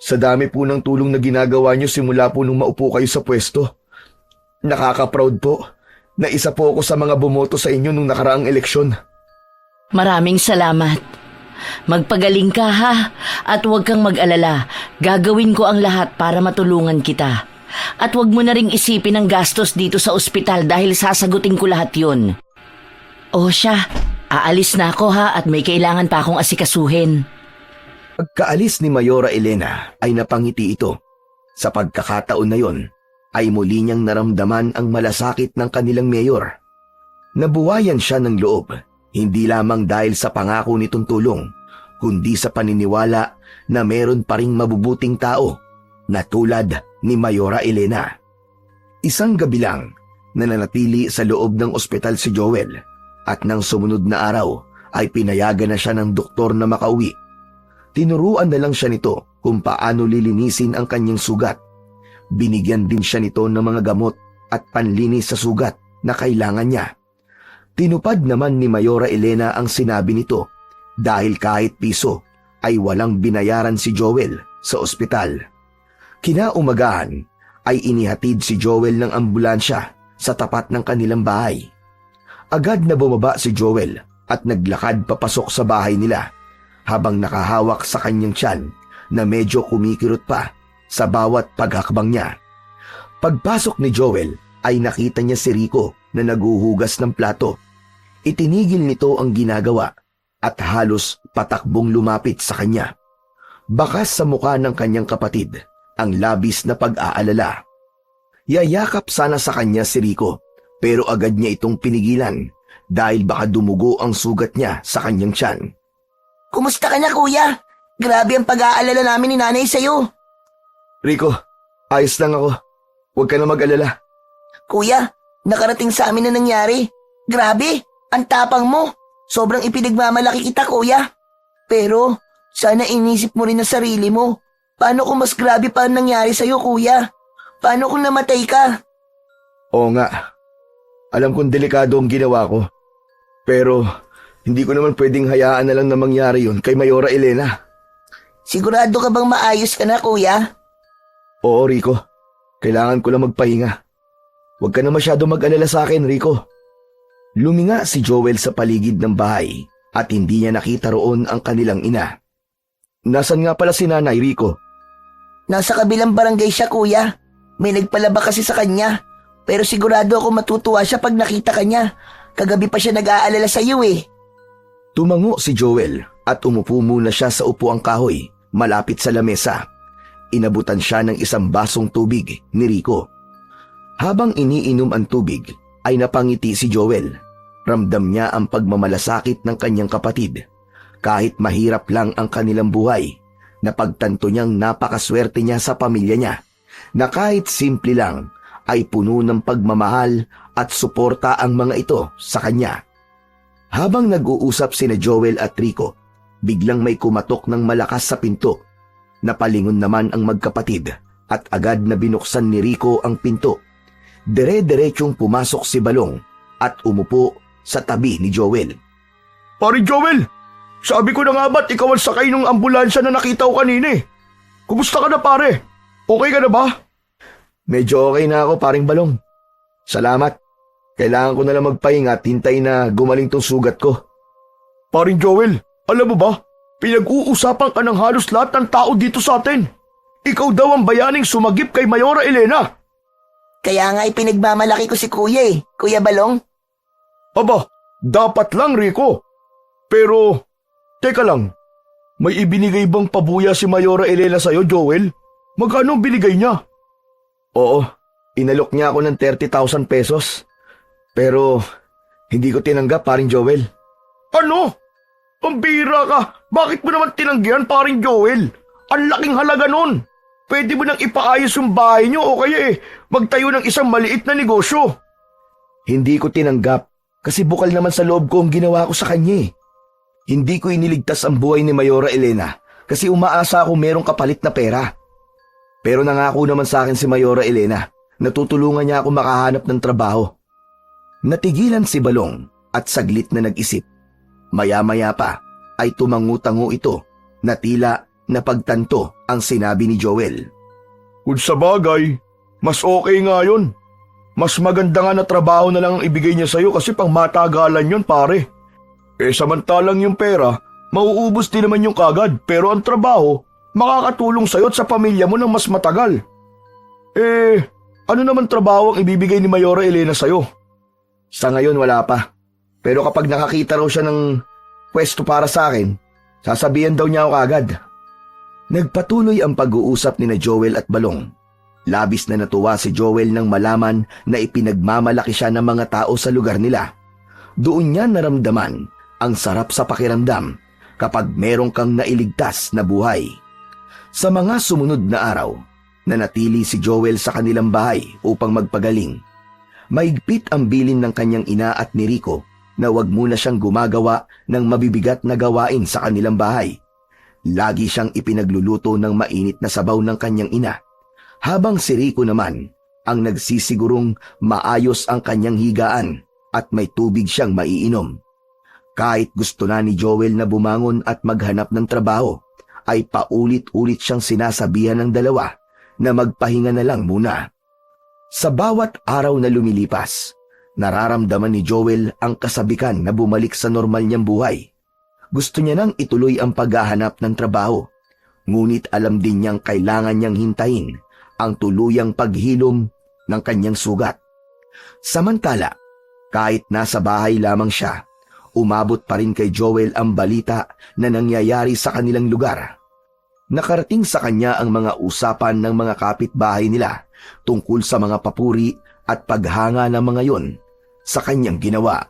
Sa dami po ng tulong na ginagawa niyo simula po nung maupo kayo sa pwesto. Nakaka-proud po na isa po ako sa mga bumoto sa inyo nung nakaraang eleksyon. Maraming salamat. Magpagaling ka ha at huwag kang mag-alala. Gagawin ko ang lahat para matulungan kita. At huwag mo na ring isipin ang gastos dito sa ospital dahil sasagutin ko lahat yun. O siya, aalis na ako ha at may kailangan pa akong asikasuhin. Pagkaalis ni Mayora Elena ay napangiti ito Sa pagkakataon na yon, ay muli niyang naramdaman ang malasakit ng kanilang mayor. Nabuwayan siya ng loob, hindi lamang dahil sa pangako nitong tulong, kundi sa paniniwala na meron pa ring mabubuting tao na tulad ni Mayora Elena. Isang gabi lang, nananatili sa loob ng ospital si Joel at nang sumunod na araw ay pinayagan na siya ng doktor na makauwi. Tinuruan na lang siya nito kung paano lilinisin ang kanyang sugat. Binigyan din siya nito ng mga gamot at panlinis sa sugat na kailangan niya. Tinupad naman ni Mayora Elena ang sinabi nito dahil kahit piso ay walang binayaran si Joel sa ospital. Kinaumagahan ay inihatid si Joel ng ambulansya sa tapat ng kanilang bahay. Agad na bumaba si Joel at naglakad papasok sa bahay nila habang nakahawak sa kanyang tiyan na medyo kumikirot pa sa bawat paghakbang niya. Pagpasok ni Joel ay nakita niya si Rico na naguhugas ng plato. Itinigil nito ang ginagawa at halos patakbong lumapit sa kanya. Bakas sa mukha ng kanyang kapatid ang labis na pag-aalala. Yayakap sana sa kanya si Rico pero agad niya itong pinigilan dahil baka dumugo ang sugat niya sa kanyang tiyan. Kumusta ka na, kuya? Grabe ang pag-aalala namin ni nanay sa'yo. Rico, ayos lang ako. Huwag ka na mag-alala. Kuya, nakarating sa amin na nangyari. Grabe, ang tapang mo. Sobrang ipinagmamalaki kita, kuya. Pero, sana inisip mo rin ang sarili mo. Paano kung mas grabe pa ang nangyari sa'yo, kuya? Paano kung namatay ka? Oo nga. Alam kong delikado ang ginawa ko. Pero, hindi ko naman pwedeng hayaan na lang na mangyari yun kay Mayora Elena. Sigurado ka bang maayos ka na, kuya? Oo, Rico. Kailangan ko lang magpahinga. Huwag ka na masyado mag-alala sa akin, Rico. Luminga si Joel sa paligid ng bahay at hindi niya nakita roon ang kanilang ina. Nasaan nga pala si Nanay, Rico? Nasa kabilang barangay siya, kuya. May nagpalaba kasi sa kanya. Pero sigurado ako matutuwa siya pag nakita ka niya. Kagabi pa siya nag-aalala sa iyo eh. Tumango si Joel at umupo muna siya sa upuang kahoy malapit sa lamesa. Inabutan siya ng isang basong tubig ni Rico. Habang iniinom ang tubig ay napangiti si Joel. Ramdam niya ang pagmamalasakit ng kanyang kapatid. Kahit mahirap lang ang kanilang buhay, napagtanto niyang napakaswerte niya sa pamilya niya na kahit simple lang ay puno ng pagmamahal at suporta ang mga ito sa kanya. Habang nag-uusap sina Joel at Rico, biglang may kumatok ng malakas sa pinto. Napalingon naman ang magkapatid at agad na binuksan ni Rico ang pinto. Dire-diretsong pumasok si Balong at umupo sa tabi ni Joel. Pare Joel, sabi ko na nga ba't ikaw ang sakay ng ambulansya na nakita ko kanina eh. Kumusta ka na pare? Okay ka na ba? Medyo okay na ako, paring Balong. Salamat. Kailangan ko na lang magpahinga at hintay na gumaling tong sugat ko. Paring Joel, alam mo ba? Pinag-uusapan ka ng halos lahat ng tao dito sa atin. Ikaw daw ang bayaning sumagip kay Mayora Elena. Kaya nga ipinagmamalaki ko si kuya eh. Kuya Balong. Aba, dapat lang Rico. Pero, teka lang. May ibinigay bang pabuya si Mayora Elena sa'yo, Joel? Magkano binigay niya? Oo, inalok niya ako ng 30,000 pesos. Pero, hindi ko tinanggap, paring Joel. Ano? Ang bira ka! Bakit mo naman tinanggihan, paring Joel? Ang laking halaga nun! Pwede mo nang ipaayos yung bahay niyo o kaya magtayo ng isang maliit na negosyo. Hindi ko tinanggap kasi bukal naman sa loob ko ang ginawa ko sa kanya. Hindi ko iniligtas ang buhay ni Mayora Elena kasi umaasa ako merong kapalit na pera. Pero nangako naman sa akin si Mayora Elena na tutulungan niya ako makahanap ng trabaho. Natigilan si Balong at saglit na nag-isip. Maya-maya pa ay tumangu-tango ito na tila napagtanto ang sinabi ni Joel. Kung sa bagay, mas okay nga yun. Mas maganda nga na trabaho na lang ang ibigay niya sa'yo kasi pang matagalan yun pare. Samantalang yung pera, mauubos din naman yung kagad pero ang trabaho, makakatulong sa'yo at sa pamilya mo ng mas matagal. Ano naman trabaho ang ibibigay ni Mayora Elena sa'yo? Sa ngayon wala pa. Pero kapag nakakita raw siya ng pwesto para sa akin, sasabihan daw niya ako agad. Nagpatuloy ang pag-uusap ni na Joel at Balong Labis na natuwa si Joel nang malaman na ipinagmamalaki siya ng mga tao sa lugar nila. Doon niya naramdaman ang sarap sa pakiramdam kapag merong kang nailigtas na buhay. Sa mga sumunod na araw, nanatili si Joel sa kanilang bahay upang magpagaling. Maigpit ang bilin ng kanyang ina at ni Rico na wag muna siyang gumagawa ng mabibigat na gawain sa kanilang bahay. Lagi siyang ipinagluluto ng mainit na sabaw ng kanyang ina, habang si Rico naman ang nagsisigurong maayos ang kanyang higaan at may tubig siyang maiinom. Kahit gusto na ni Joel na bumangon at maghanap ng trabaho, ay paulit-ulit siyang sinasabihan ng dalawa na magpahinga na lang muna. Sa bawat araw na lumilipas, nararamdaman ni Joel ang kasabikan na bumalik sa normal niyang buhay. Gusto niya nang ituloy ang paghahanap ng trabaho, ngunit alam din niyang kailangan niyang hintayin ang tuluyang paghilom ng kanyang sugat. Samantala, kahit nasa bahay lamang siya, umabot pa rin kay Joel ang balita na nangyayari sa kanilang lugar. Nakarating sa kanya ang mga usapan ng mga kapitbahay nila tungkol sa mga papuri at paghanga ng mga yon sa kanyang ginawa.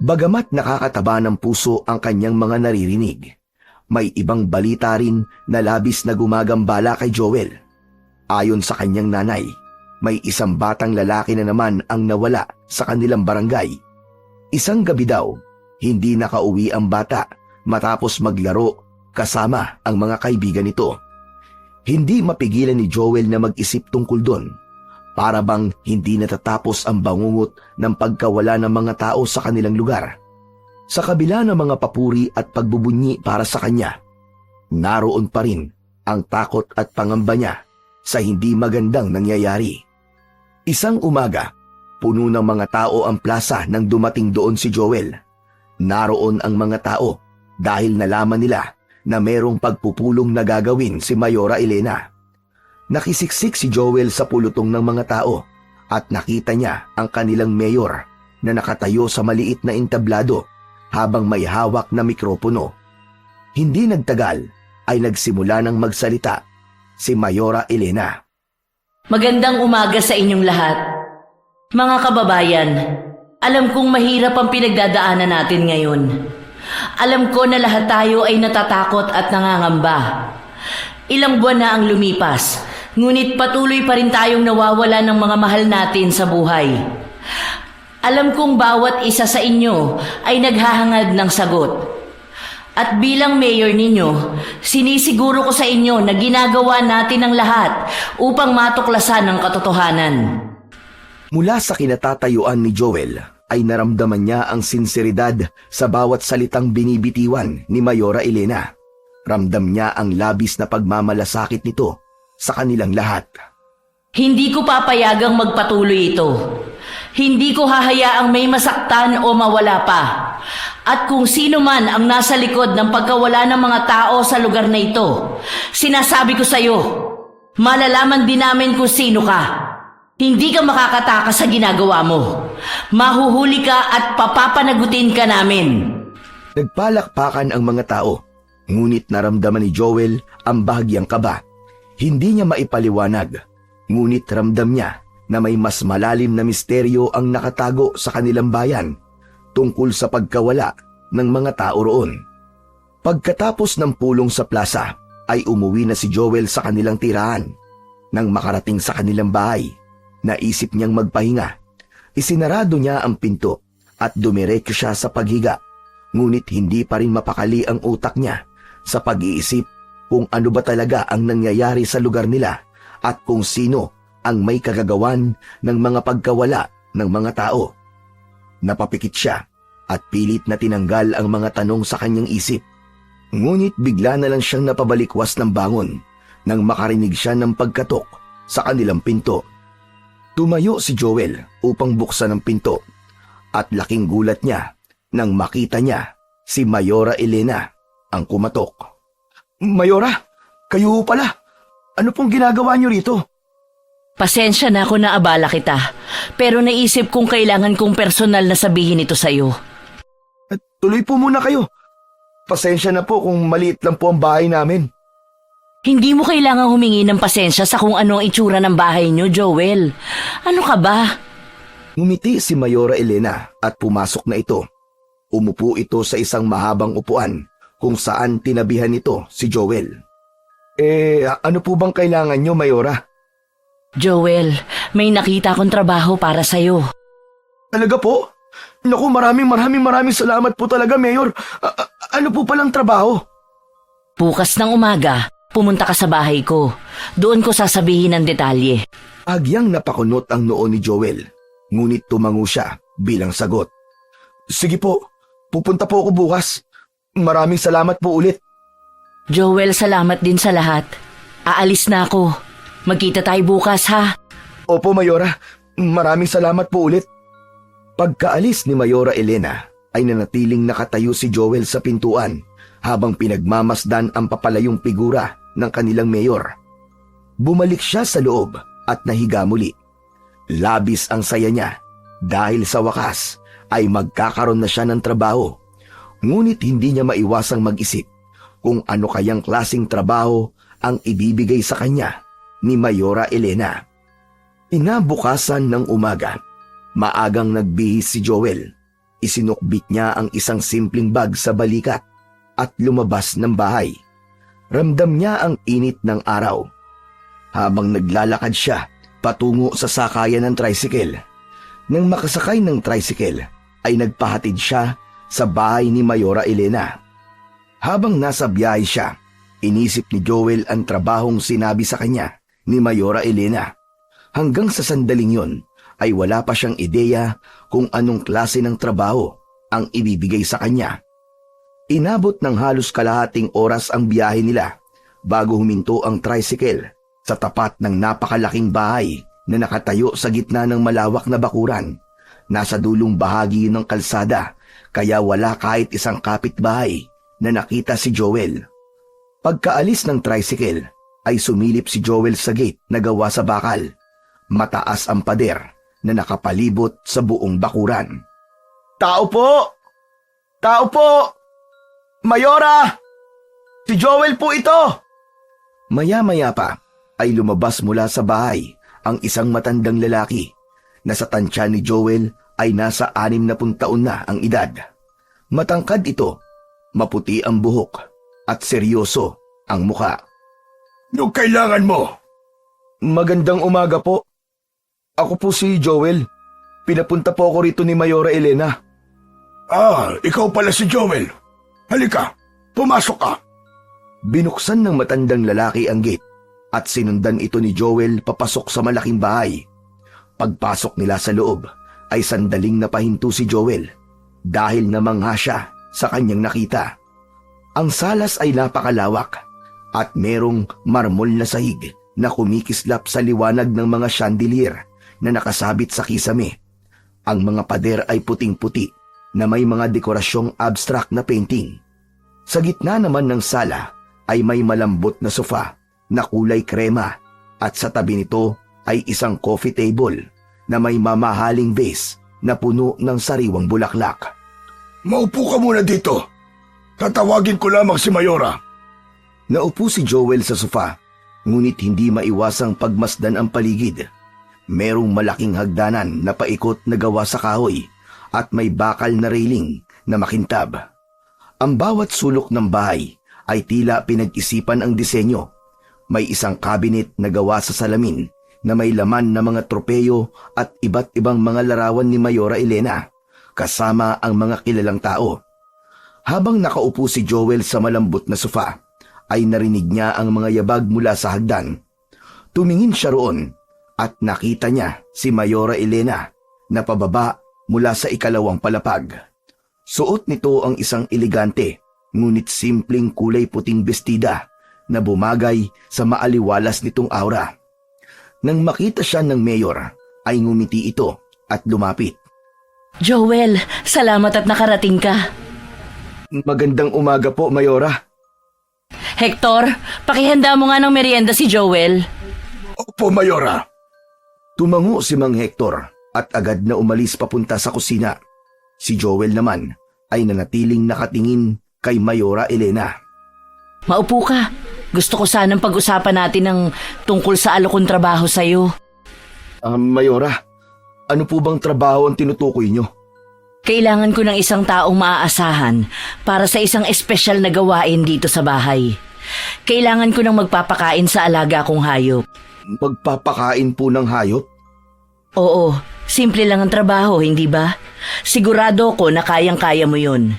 Bagamat nakakataba ng puso ang kanyang mga naririnig, may ibang balita rin na labis na gumagambala kay Joel. Ayon sa kanyang nanay, may isang batang lalaki na naman ang nawala sa kanilang barangay. Isang gabi daw, hindi nakauwi ang bata matapos maglaro kasama ang mga kaibigan nito. Hindi mapigilan ni Joel na mag-isip tungkol doon. Para bang hindi natatapos ang bangungot ng pagkawala ng mga tao sa kanilang lugar. Sa kabila ng mga papuri at pagbubunyi para sa kanya, naroon pa rin ang takot at pangamba niya sa hindi magandang nangyayari. Isang umaga, puno ng mga tao ang plaza nang dumating doon si Joel. Naroon ang mga tao dahil nalaman nila na merong pagpupulong na gagawin si Mayora Elena. Nakisiksik si Joel sa pulutong ng mga tao at nakita niya ang kanilang mayor na nakatayo sa maliit na entablado habang may hawak na mikropono. Hindi nagtagal ay nagsimula ng magsalita si Mayora Elena. Magandang umaga sa inyong lahat. Mga kababayan, alam kong mahirap ang pinagdadaanan natin ngayon. Alam ko na lahat tayo ay natatakot at nangangamba. Ilang buwan na ang lumipas, ngunit patuloy pa rin tayong nawawala ng mga mahal natin sa buhay. Alam kong bawat isa sa inyo ay naghahangad ng sagot. At bilang mayor ninyo, sinisiguro ko sa inyo na ginagawa natin ang lahat upang matuklasan ang katotohanan. Mula sa kinatatayuan ni Joel ay naramdaman niya ang sinseridad sa bawat salitang binibitiwan ni Mayora Elena. Ramdam niya ang labis na pagmamalasakit nito sa kanilang lahat. Hindi ko papayagang magpatuloy ito. Hindi ko hahayaang may masaktan o mawala pa. At kung sino man ang nasa likod ng pagkawala ng mga tao sa lugar na ito, sinasabi ko sa iyo, malalaman din namin kung sino ka. Hindi ka makakatakas sa ginagawa mo. Mahuhuli ka at papapanagutin ka namin. Nagpalakpakan ang mga tao, ngunit naramdaman ni Joel ang bahagyang kaba. Hindi niya maipaliwanag, ngunit ramdam niya na may mas malalim na misteryo ang nakatago sa kanilang bayan tungkol sa pagkawala ng mga tao roon. Pagkatapos ng pulong sa plaza, ay umuwi na si Joel sa kanilang tirahan. Nang makarating sa kanilang bahay, naisip niyang magpahinga. Isinarado niya ang pinto at dumiretso siya sa paghiga. Ngunit hindi pa rin mapakali ang utak niya sa pag-iisip kung ano ba talaga ang nangyayari sa lugar nila at kung sino ang may kagagawan ng mga pagkawala ng mga tao. Napapikit siya at pilit na tinanggal ang mga tanong sa kanyang isip. Ngunit bigla na lang siyang napabalikwas ng bangon nang makarinig siya ng pagkatok sa kanilang pinto. Tumayo si Joel upang buksan ang pinto at laking gulat niya nang makita niya si Mayora Elena ang kumatok. Mayora, kayo pala. Ano pong ginagawa niyo rito? Pasensya na ako na abala kita, pero naisip kong kailangan kong personal na sabihin ito sa'yo. Tuloy po muna kayo. Pasensya na po kung maliit lang po ang bahay namin. Hindi mo kailangang humingi ng pasensya sa kung ano ang itsura ng bahay niyo, Joel. Ano ka ba? Ngumiti si Mayora Elena at pumasok na ito. Umupo ito sa isang mahabang upuan kung saan tinabihan nito si Joel. Ano po bang kailangan nyo, Mayora? Joel, may nakita akong trabaho para sa'yo. Talaga po? Naku, maraming salamat po talaga, Mayor. Ano po palang trabaho? Bukas ng umaga, pumunta ka sa bahay ko. Doon ko sasabihin ang detalye. Agyang napakunot ang noo ni Joel, ngunit tumango siya bilang sagot. Sige po, pupunta po ako bukas. Maraming salamat po ulit. Joel, salamat din sa lahat. Aalis na ako. Magkita tayo bukas, ha? Opo, Mayora. Maraming salamat po ulit. Pagkaalis ni Mayora Elena ay nanatiling nakatayo si Joel sa pintuan habang pinagmamasdan ang papalayong figura ng kanilang mayor. Bumalik siya sa loob at nahiga muli. Labis ang saya niya dahil sa wakas ay magkakaroon na siya ng trabaho. Ngunit hindi niya maiwasang mag-isip kung ano kayang klasing trabaho ang ibibigay sa kanya ni Mayora Elena. Inabukasan ng umaga, maagang nagbihis si Joel. Isinukbit niya ang isang simpleng bag sa balikat at lumabas ng bahay. Ramdam niya ang init ng araw. Habang naglalakad siya patungo sa sakayan ng tricycle, nang makasakay ng tricycle ay nagpahatid siya sa bahay ni Mayora Elena. Habang nasa biyahe siya, inisip ni Joel ang trabahong sinabi sa kanya ni Mayora Elena. Hanggang sa sandaling yon ay wala pa siyang ideya kung anong klase ng trabaho ang ibibigay sa kanya. Inabot ng halos kalahating oras ang biyahe nila bago huminto ang tricycle sa tapat ng napakalaking bahay na nakatayo sa gitna ng malawak na bakuran. Nasa dulong bahagi ng kalsada kaya wala kahit isang kapitbahay na nakita si Joel. Pagkaalis ng tricycle ay sumilip si Joel sa gate na gawa sa bakal. Mataas ang pader na nakapalibot sa buong bakuran. Tao po! Tao po! Mayora! Si Joel po ito! Maya-maya pa ay lumabas mula sa bahay ang isang matandang lalaki na sa tansya ni Joel ay nasa 60 taon na ang edad. Matangkad ito, maputi ang buhok at seryoso ang muka. Anong kailangan mo? Magandang umaga po. Ako po si Joel. Pinapunta po ako rito ni Mayora Elena. Ikaw pala si Joel. Halika, pumasok ka. Binuksan ng matandang lalaki ang gate at sinundan ito ni Joel papasok sa malaking bahay. Pagpasok nila sa loob ay sandaling napahinto si Joel dahil namangha siya sa kanyang nakita. Ang salas ay napakalawak at merong marmol na sahig na kumikislap sa liwanag ng mga chandelier na nakasabit sa kisame. Ang mga pader ay puting-puti na may mga dekorasyong abstract na painting. Sa gitna naman ng sala ay may malambot na sofa na kulay krema at sa tabi nito ay isang coffee table na may mamahaling vase na puno ng sariwang bulaklak. Maupo ka muna dito. Tatawagin ko lamang si Mayora. Naupo si Joel sa sofa, ngunit hindi maiwasang pagmasdan ang paligid. Merong malaking hagdanan na paikot na gawa sa kahoy at may bakal na railing na makintab. Ang bawat sulok ng bahay ay tila pinag-isipan ang disenyo. May isang cabinet na gawa sa salamin na may laman na mga tropeyo at iba't ibang mga larawan ni Mayora Elena, kasama ang mga kilalang tao. Habang nakaupo si Joel sa malambot na sofa, ay narinig niya ang mga yabag mula sa hagdan. Tumingin siya roon at nakita niya si Mayora Elena na pababa mula sa ikalawang palapag. Suot nito ang isang elegante ngunit simpleng kulay puting bestida na bumagay sa maaliwalas nitong aura. Nang makita siya ng mayor ay ngumiti ito at lumapit. Joel, salamat at nakarating ka. Magandang umaga po, Mayora. Hector, pakihanda mo nga ng merienda si Joel. Opo, Mayora. Tumango si Mang Hector at agad na umalis papunta sa kusina. Si Joel naman ay nanatiling nakatingin kay Mayora Elena. Maupo ka. Gusto ko sanang pag-usapan natin ng tungkol sa alokong trabaho sa'yo. Mayora, ano po bang trabaho ang tinutukoy nyo? Kailangan ko ng isang taong maaasahan para sa isang espesyal na gawain dito sa bahay. Kailangan ko ng magpapakain sa alaga kong hayop. Magpapakain po ng hayop? Oo, simple lang ang trabaho, hindi ba? Sigurado ko na kayang-kaya mo yun.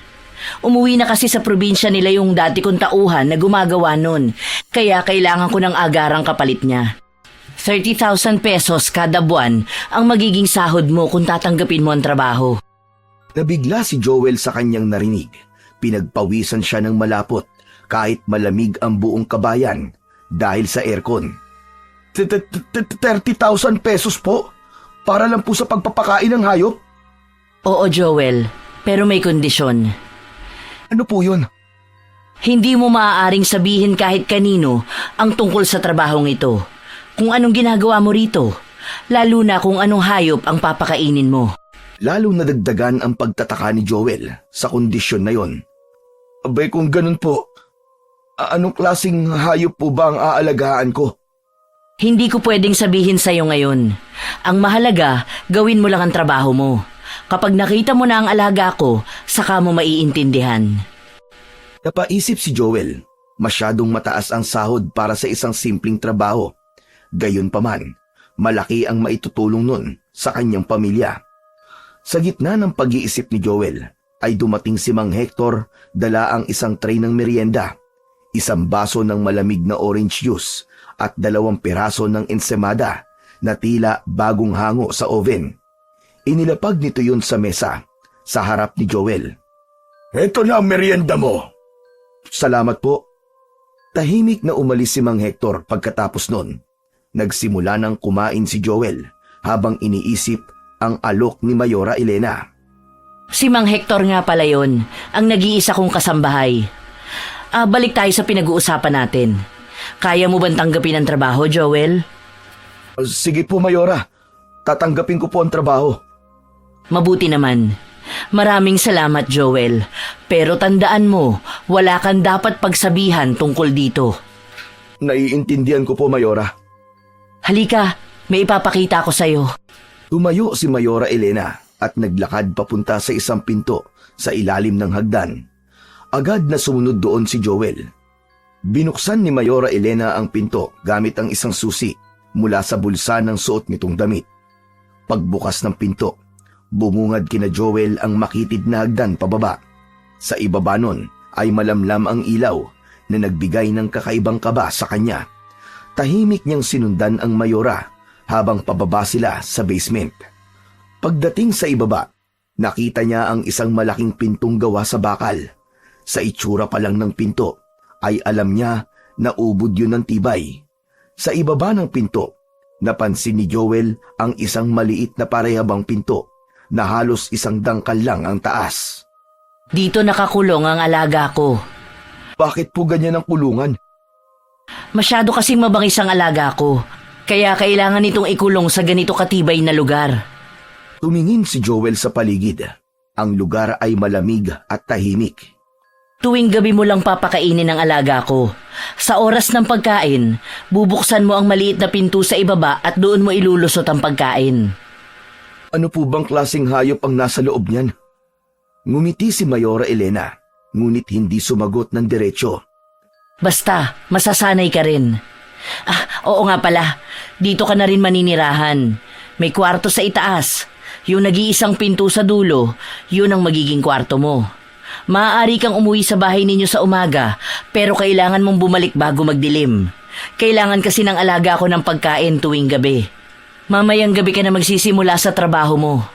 Umuwi na kasi sa probinsya nila yung dati kong tauhan na gumagawa nun, kaya kailangan ko ng agarang kapalit niya. 30,000 pesos kada buwan ang magiging sahod mo kung tatanggapin mo ang trabaho. Nabigla si Joel sa kanyang narinig. Pinagpawisan siya ng malapot kahit malamig ang buong kabayan dahil sa aircon. 30,000 pesos po? Para lang po sa pagpapakain ng hayop? Oo, Joel, pero may kondisyon. Ano po yun? Hindi mo maaaring sabihin kahit kanino ang tungkol sa trabahong ito. Kung anong ginagawa mo rito, lalo na kung anong hayop ang papakainin mo. Lalo nadagdagan ang pagtataka ni Joel sa kondisyon na yon. Abay kung ganun po, anong klaseng hayop po ba ang aalagaan ko? Hindi ko pwedeng sabihin sa'yo ngayon. Ang mahalaga, gawin mo lang ang trabaho mo. Kapag nakita mo na ang alaga ko, saka mo maiintindihan. Napaisip si Joel, masyadong mataas ang sahod para sa isang simpleng trabaho. Gayunpaman, malaki ang maitutulong nun sa kanyang pamilya. Sa gitna ng pag-iisip ni Joel, ay dumating si Mang Hector, dala ang isang tray ng merienda, isang baso ng malamig na orange juice at 2 piraso ng ensemada na tila bagong hango sa oven. Inilapag nito yun sa mesa, sa harap ni Joel. Ito na ang merienda mo. Salamat po. Tahimik na umalis si Mang Hector pagkatapos nun. Nagsimula ng kumain si Joel habang iniisip ang alok ni Mayora Elena. Si Mang Hector nga pala yun, ang nag-iisa kong kasambahay. Balik tayo sa pinag-uusapan natin. Kaya mo bang tanggapin ang trabaho, Joel? Sige po, Mayora. Tatanggapin ko po ang trabaho. Mabuti naman. Maraming salamat, Joel. Pero tandaan mo, wala kang dapat pagsabihan tungkol dito. Naiintindihan ko po, Mayora. Halika, may ipapakita ko sa'yo. Tumayo si Mayora Elena at naglakad papunta sa isang pinto sa ilalim ng hagdan. Agad na sumunod doon si Joel. Binuksan ni Mayora Elena ang pinto gamit ang isang susi mula sa bulsa ng suot nitong damit. Pagbukas ng pinto, bumungad kina Joel ang makitid na hagdan pababa. Sa ibaba nun ay malamlam ang ilaw na nagbigay ng kakaibang kaba sa kanya. Tahimik niyang sinundan ang Mayora habang pababa sila sa basement. Pagdating sa ibaba, nakita niya ang isang malaking pintong gawa sa bakal. Sa itsura pa lang ng pinto, ay alam niya na ubod yun ng tibay. Sa ibaba ng pinto, napansin ni Joel ang isang maliit na parehabang pinto na halos isang dangkal lang ang taas. Dito nakakulong ang alaga ko. Bakit po ganyan ang kulungan? Masyado kasing mabangis ang alaga ko, kaya kailangan itong ikulong sa ganito katibay na lugar. Tumingin si Joel sa paligid. Ang lugar ay malamig at tahimik. Tuwing gabi mo lang papakainin ang alaga ko. Sa oras ng pagkain, bubuksan mo ang maliit na pinto sa ibaba at doon mo ilulusot ang pagkain. Ano po bang klaseng hayop ang nasa loob niyan? Ngumiti si Mayora Elena, ngunit hindi sumagot ng diretsyo. Basta, masasanay ka rin. Oo nga pala, dito ka na rin maninirahan. May kwarto sa itaas. Yung nag-iisang pinto sa dulo, yun ang magiging kwarto mo. Maaari kang umuwi sa bahay ninyo sa umaga, pero kailangan mong bumalik bago magdilim. Kailangan kasi ng alaga ko ng pagkain tuwing gabi. Mamayang gabi ka na magsisimula sa trabaho mo.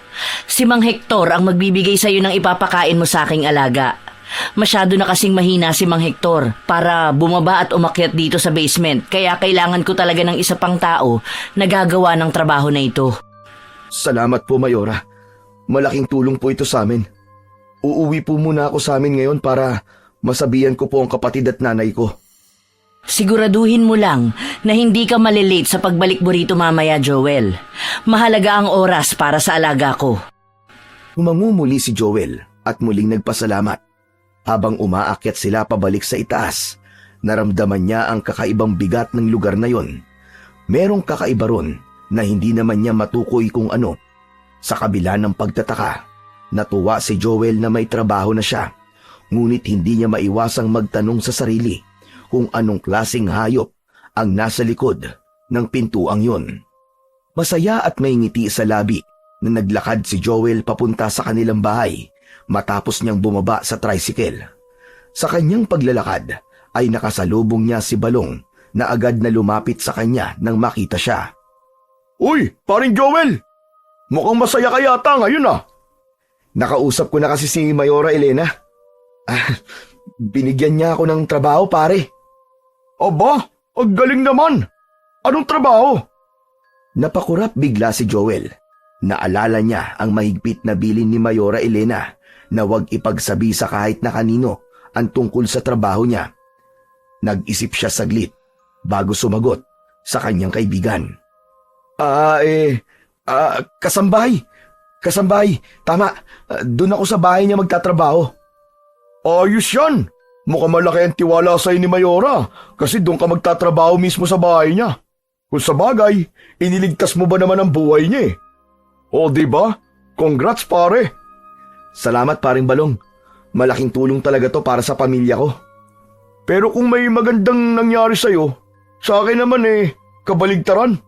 Si Mang Hector ang magbibigay sa iyo ng ipapakain mo sa aking alaga. Masyado na kasing mahina si Mang Hector para bumaba at umakyat dito sa basement, kaya kailangan ko talaga ng isa pang tao na gagawa ng trabaho na ito. Salamat po, Mayora. Malaking tulong po ito sa amin. Uuwi po muna ako sa amin ngayon para masabihan ko po ang kapatid at nanay ko. Siguraduhin mo lang na hindi ka malilate sa pagbalik mo rito mamaya, Joel. Mahalaga ang oras para sa alaga ko. Humango muli si Joel at muling nagpasalamat. Habang umaakyat sila pabalik sa itaas, Naramdaman niya ang kakaibang bigat ng lugar na yon. Merong kakaiba ron na hindi naman niya matukoy kung ano. Sa kabila ng pagtataka, natuwa si Joel na may trabaho na siya. Ngunit hindi niya maiwasang magtanong sa sarili kung anong klaseng hayop ang nasa likod ng pintuang yon. Masaya at may ngiti sa labi na naglakad si Joel papunta sa kanilang bahay matapos niyang bumaba sa tricycle. Sa kanyang paglalakad ay nakasalubong niya si Balong na agad na lumapit sa kanya nang makita siya. Uy, paring Joel! Mukhang masaya ka yata ngayon ah. Nakausap ko na kasi si Mayora Elena. Binigyan niya ako ng trabaho, pare. Aba, ang galing naman. Anong trabaho? Napakurap bigla si Joel. Naalala niya ang mahigpit na bilin ni Mayora Elena na huwag ipagsabi sa kahit na kanino ang tungkol sa trabaho niya. Nag-isip siya saglit bago sumagot sa kanyang kaibigan. Kasambahay. Kasambahay, tama. Doon ako sa bahay niya magtatrabaho. Ayos yan. Mukhang malaki ang tiwala sa'yo ni Mayora kasi doon ka magtatrabaho mismo sa bahay niya. Kung sa bagay, iniligtas mo ba naman ang buhay niya eh? O diba? Congrats pare. Salamat paring Balong. Malaking tulong talaga to para sa pamilya ko. Pero kung may magandang nangyari sa'yo, sa akin naman kabaligtaran.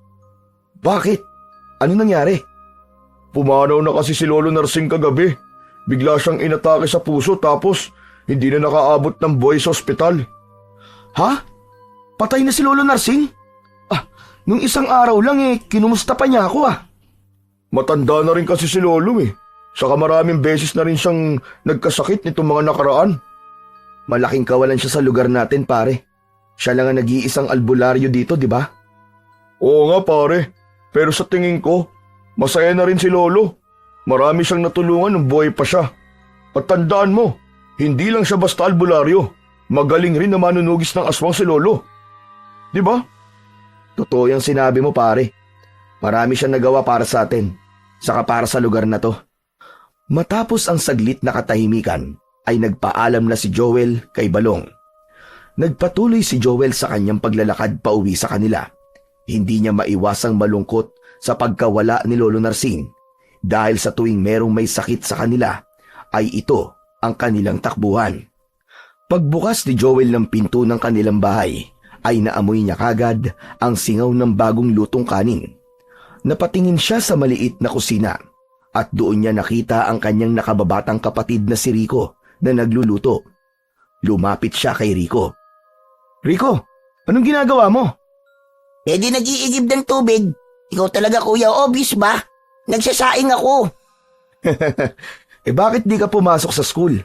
Bakit? Ano nangyari? Pumanaw na kasi si Lolo Narsing kagabi. Bigla siyang inatake sa puso tapos hindi na nakaabot ng buhay sa ospital. Ha? Patay na si Lolo Narsing? Nung isang araw lang kinumusta pa niya ako Matanda na rin kasi si Lolo Saka maraming beses na rin siyang nagkasakit nitong mga nakaraan. Malaking kawalan siya sa lugar natin, pare. Siya lang ang nag-iisang albularyo dito, di ba? Oo nga, pare. Pero sa tingin ko, masaya na rin si Lolo. Marami siyang natulungan nung buhay pa siya. At tandaan mo, hindi lang siya basta albularyo. Magaling rin na manunugis ng aswang si Lolo. Di ba? Totoo yung sinabi mo, pare. Marami siyang nagawa para sa atin, saka para sa lugar na to. Matapos ang saglit na katahimikan, ay nagpaalam na si Joel kay Balong. Nagpatuloy si Joel sa kanyang paglalakad pauwi sa kanila. Hindi niya maiwasang malungkot sa pagkawala ni Lolo Narsing dahil sa tuwing merong may sakit sa kanila, ay ito ang kanilang takbuhan. Pagbukas ni Joel ng pinto ng kanilang bahay, ay naamoy niya kagad ang singaw ng bagong lutong kanin. Napatingin siya sa maliit na kusina at doon niya nakita ang kanyang nakababatang kapatid na si Rico na nagluluto. Lumapit siya kay Rico. Rico, anong ginagawa mo? Pwede nag-iigib ng tubig. Ikaw talaga kuya, obvious ba? Nagsasaing ako. Bakit di ka pumasok sa school?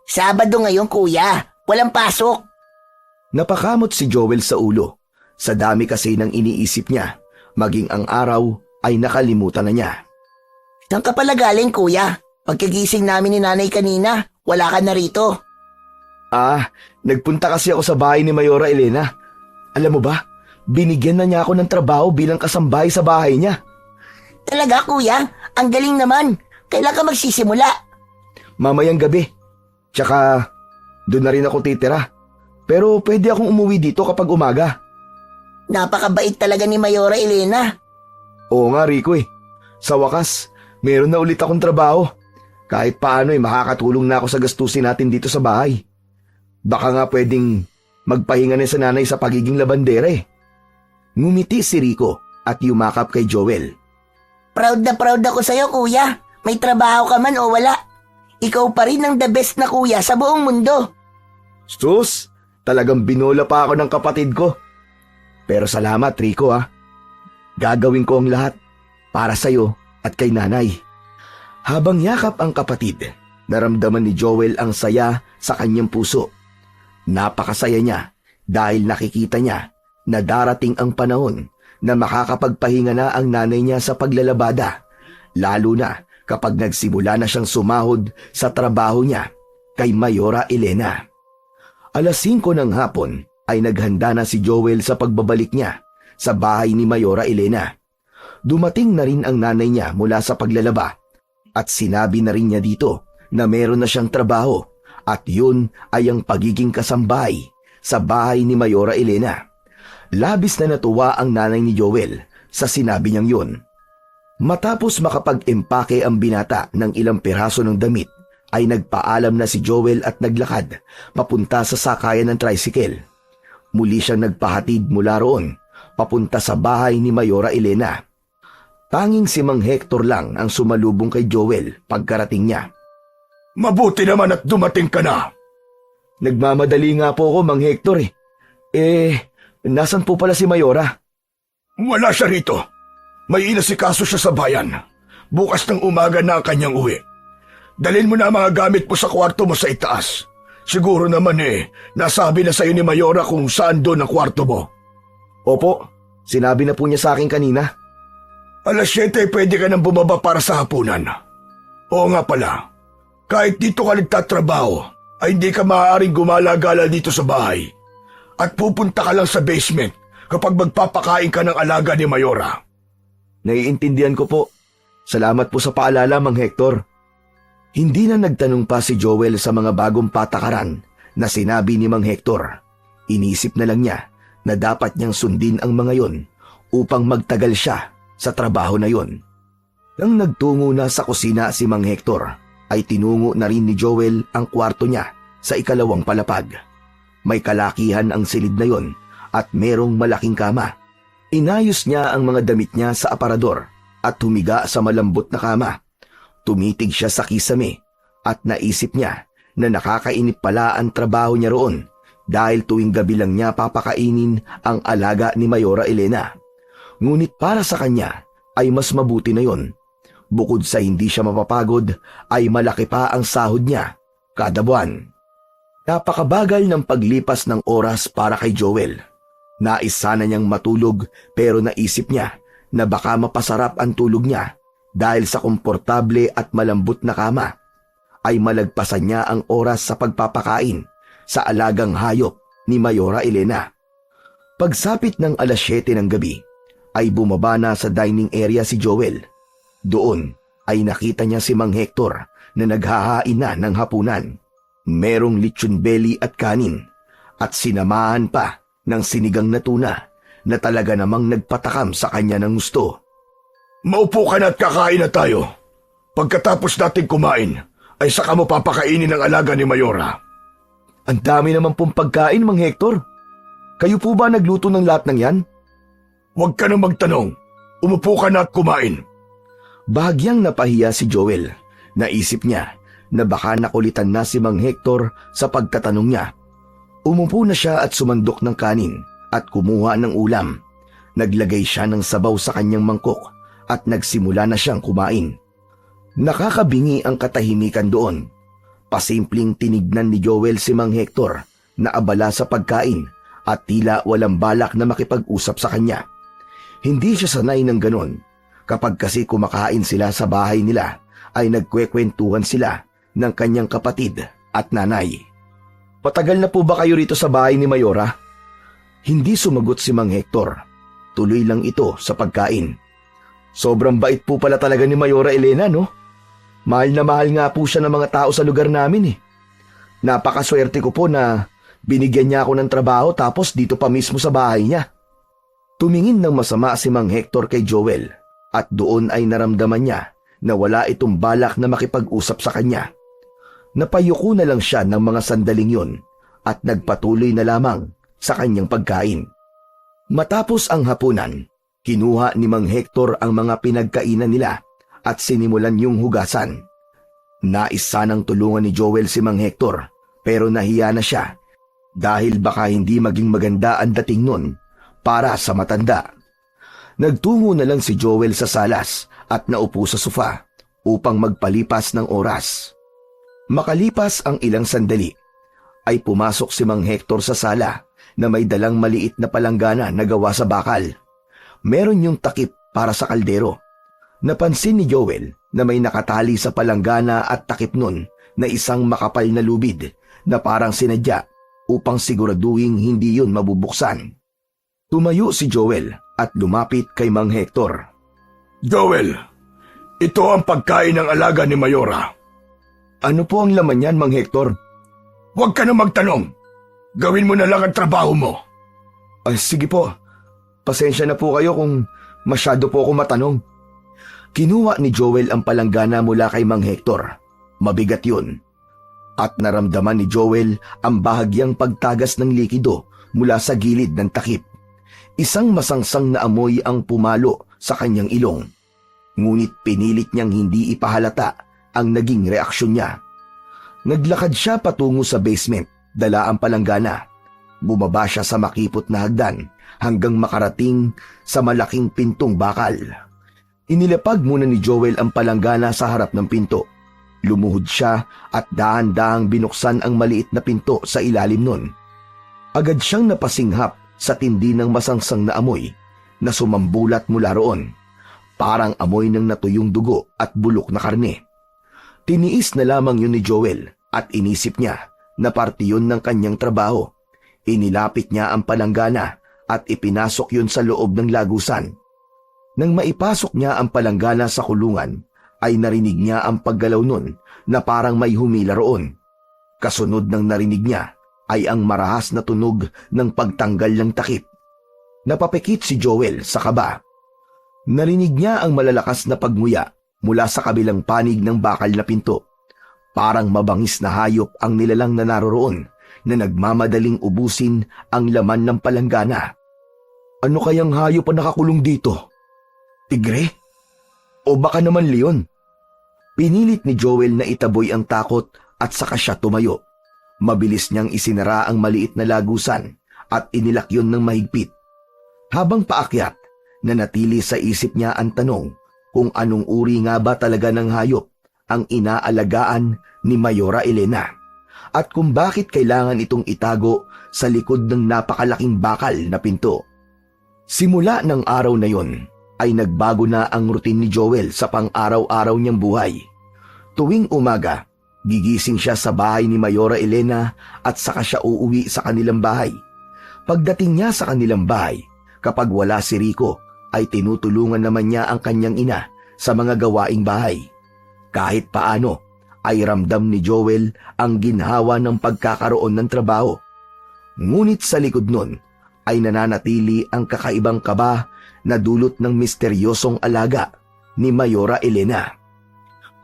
Sabado ngayon kuya, walang pasok. Napakamot si Joel sa ulo. Sa dami kasi ng iniisip niya, maging ang araw ay nakalimutan na niya. Saan ka pala galing kuya? Pagkagising namin ni nanay kanina, wala ka na rito. Nagpunta kasi ako sa bahay ni Mayora Elena. Alam mo ba, binigyan na niya ako ng trabaho bilang kasambahay sa bahay niya. Talaga kuya? Ang galing naman. Kailan ka magsisimula? Mamayang gabi. Tsaka, doon na rin ako titira. Pero pwede akong umuwi dito kapag umaga. Napakabait talaga ni Mayora Elena. Oo nga, Rico Sa wakas, meron na ulit akong trabaho. Kahit paano makakatulong na ako sa gastusin natin dito sa bahay. Baka nga pwedeng magpahinga na sa nanay sa pagiging labandera Ngumiti si Rico at yumakap kay Joel. Proud na proud ako sa'yo kuya. May trabaho ka man o wala. Ikaw pa rin ang the best na kuya sa buong mundo. Sus, talagang binola pa ako ng kapatid ko. Pero salamat Rico Gagawin ko ang lahat para sa'yo at kay nanay. Habang yakap ang kapatid, naramdaman ni Joel ang saya sa kanyang puso. Napakasaya niya dahil nakikita niya na darating ang panahon na makakapagpahinga na ang nanay niya sa paglalabada, lalo na kapag nagsimula na siyang sumahod sa trabaho niya kay Mayora Elena. 5:00 ng hapon ay naghanda na si Joel sa pagbabalik niya sa bahay ni Mayora Elena. Dumating na rin ang nanay niya mula sa paglalaba at sinabi na rin niya dito na meron na siyang trabaho at yun ay ang pagiging kasambahay sa bahay ni Mayora Elena. Labis na natuwa ang nanay ni Joel sa sinabi niyang yun. Matapos makapag-empake ang binata ng ilang piraso ng damit, ay nagpaalam na si Joel at naglakad papunta sa sakayan ng tricycle. Muli siyang nagpahatid mula roon papunta sa bahay ni Mayora Elena. Tanging si Mang Hector lang ang sumalubong kay Joel pagkarating niya. Mabuti naman at dumating ka na. Nagmamadali nga po ako, Mang Hector nasan po pala si Mayora? Wala siya rito. May inasikaso siya sa bayan. Bukas ng umaga na ang kanyang uwi. Dalhin mo na ang mga gamit mo sa kwarto mo sa itaas. Siguro naman nasabi na sa'yo ni Mayora kung saan doon ang kwarto mo. Opo, sinabi na po niya sa akin kanina. Alas 7 pwede ka nang bumaba para sa hapunan. Oo nga pala, kahit dito ka nagtatrabaho, ay hindi ka maaaring gumala-gala dito sa bahay. At pupunta ka lang sa basement kapag magpapakain ka ng alaga ni Mayora. Naiintindihan ko po. Salamat po sa paalala, Mang Hector. Hindi na nagtanong pa si Joel sa mga bagong patakaran na sinabi ni Mang Hector. Inisip na lang niya na dapat niyang sundin ang mga yon upang magtagal siya sa trabaho na yon. Nang nagtungo na sa kusina si Mang Hector, ay tinungo na rin ni Joel ang kwarto niya sa ikalawang palapag. May kalakihan ang silid na yon at merong malaking kama. Inayos niya ang mga damit niya sa aparador at humiga sa malambot na kama. Tumitig siya sa kisame at naisip niya na nakakainip pala ang trabaho niya roon dahil tuwing gabi lang niya papakainin ang alaga ni Mayora Elena. Ngunit para sa kanya ay mas mabuti na yon. Bukod sa hindi siya mapapagod ay malaki pa ang sahod niya kada buwan. Napakabagal ng paglipas ng oras para kay Joel. Nais sana niyang matulog pero naisip niya na baka mapasarap ang tulog niya dahil sa komportable at malambot na kama. Ay malagpasan niya ang oras sa pagpapakain sa alagang hayop ni Mayora Elena. Pagsapit ng alas 7 ng gabi ay bumaba na sa dining area si Joel. Doon ay nakita niya si Mang Hector na naghahain na ng hapunan. Merong lechon belly at kanin at sinamahan pa ng sinigang na tuna na talaga namang nagpatakam sa kanya ng gusto. Maupo ka na at kakain na tayo. Pagkatapos natin kumain, ay saka mo papakainin ang alaga ni Mayora. Ang dami naman pong pagkain, Mang Hector. Kayo po ba nagluto ng lahat ng yan? Huwag ka na magtanong. Umupo ka na at kumain. Bahagyang napahiya si Joel. Naisip niya na baka nakulitan na si Mang Hector sa pagtatanong niya. Umupo na siya at sumandok ng kanin at kumuha ng ulam. Naglagay siya ng sabaw sa kanyang mangkok at nagsimula na siyang kumain. Nakakabingi ang katahimikan doon. Pasimpleng tinignan ni Joel si Mang Hector na abala sa pagkain at tila walang balak na makipag-usap sa kanya. Hindi siya sanay ng ganon. Kapag kasi kumakain sila sa bahay nila, ay nagkwekwentuhan sila ng kanyang kapatid at nanay. Patagal na po ba kayo rito sa bahay ni Mayora? Hindi sumagot si Mang Hector. Tuloy lang ito sa pagkain. Sobrang bait po pala talaga ni Mayora Elena, no? Mahal na mahal nga po siya ng mga tao sa lugar namin . Napakaswerte ko po na binigyan niya ako ng trabaho tapos dito pa mismo sa bahay niya. Tumingin ng masama si Mang Hector kay Joel at doon ay naramdaman niya na wala itong balak na makipag-usap sa kanya. Napayuko na lang siya ng mga sandaling yun at nagpatuloy na lamang sa kanyang pagkain. Matapos ang hapunan, kinuha ni Mang Hector ang mga pinagkainan nila at sinimulan yung hugasan. Nais sanang tulungan ni Joel si Mang Hector pero nahiya na siya dahil baka hindi maging maganda ang dating nun para sa matanda. Nagtungo na lang si Joel sa salas at naupo sa sofa upang magpalipas ng oras. Makalipas ang ilang sandali, ay pumasok si Mang Hector sa sala na may dalang maliit na palanggana na gawa sa bakal. Meron yung takip para sa kaldero. Napansin ni Joel na may nakatali sa palanggana at takip nun na isang makapal na lubid na parang sinadya upang siguraduhin hindi yun mabubuksan. Tumayo si Joel at lumapit kay Mang Hector. Joel, ito ang pagkain ng alaga ni Mayora. Ano po ang laman yan, Mang Hector? Huwag ka na magtanong. Gawin mo na lang ang trabaho mo. Ay, sige po. Pasensya na po kayo kung masyado po ako matanong. Kinuha ni Joel ang palanggana mula kay Mang Hector. Mabigat yun. At naramdaman ni Joel ang bahagyang pagtagas ng likido mula sa gilid ng takip. Isang masangsang na amoy ang pumalo sa kanyang ilong. Ngunit pinilit niyang hindi ipahalata ang naging reaksyon niya. Naglakad siya patungo sa basement, dala ang palanggana. Bumaba siya sa makipot na hagdan hanggang makarating sa malaking pintong bakal. Inilapag muna ni Joel ang palanggana sa harap ng pinto. Lumuhod siya at dahan-dahang binuksan ang maliit na pinto sa ilalim nun. Agad siyang napasinghap sa tindi ng masangsang na amoy na sumambulat mula roon. Parang amoy ng natuyong dugo at bulok na karne. Tiniis na lamang yun ni Joel at inisip niya na parte yun ng kanyang trabaho. Inilapit niya ang palanggana at ipinasok yun sa loob ng lagusan. Nang maipasok niya ang palanggana sa kulungan, ay narinig niya ang paggalaw nun na parang may humila roon. Kasunod ng narinig niya ay ang marahas na tunog ng pagtanggal ng takip. Napapikit si Joel sa kaba. Narinig niya ang malalakas na pagmuya mula sa kabilang panig ng bakal na pinto. Parang mabangis na hayop ang nilalang na naroroon na nagmamadaling ubusin ang laman ng palanggana. Ano kayang hayop ang nakakulong dito? Tigre? O baka naman leon? Pinilit ni Joel na itaboy ang takot at saka siya tumayo. Mabilis niyang isinara ang maliit na lagusan at inilak yun ng mahigpit. Habang paakyat, nanatili sa isip niya ang tanong kung anong uri nga ba talaga ng hayop ang inaalagaan ni Mayora Elena at kung bakit kailangan itong itago sa likod ng napakalaking bakal na pinto. Simula ng araw na yon ay nagbago na ang routine ni Joel sa pang-araw-araw niyang buhay. Tuwing umaga, gigising siya sa bahay ni Mayora Elena at saka siya uuwi sa kanilang bahay. Pagdating niya sa kanilang bahay, kapag wala si Rico, ay tinutulungan naman niya ang kanyang ina sa mga gawaing bahay. Kahit paano, ay ramdam ni Joel ang ginhawa ng pagkakaroon ng trabaho. Ngunit sa likod nun, ay nananatili ang kakaibang kaba na dulot ng misteryosong alaga ni Mayora Elena.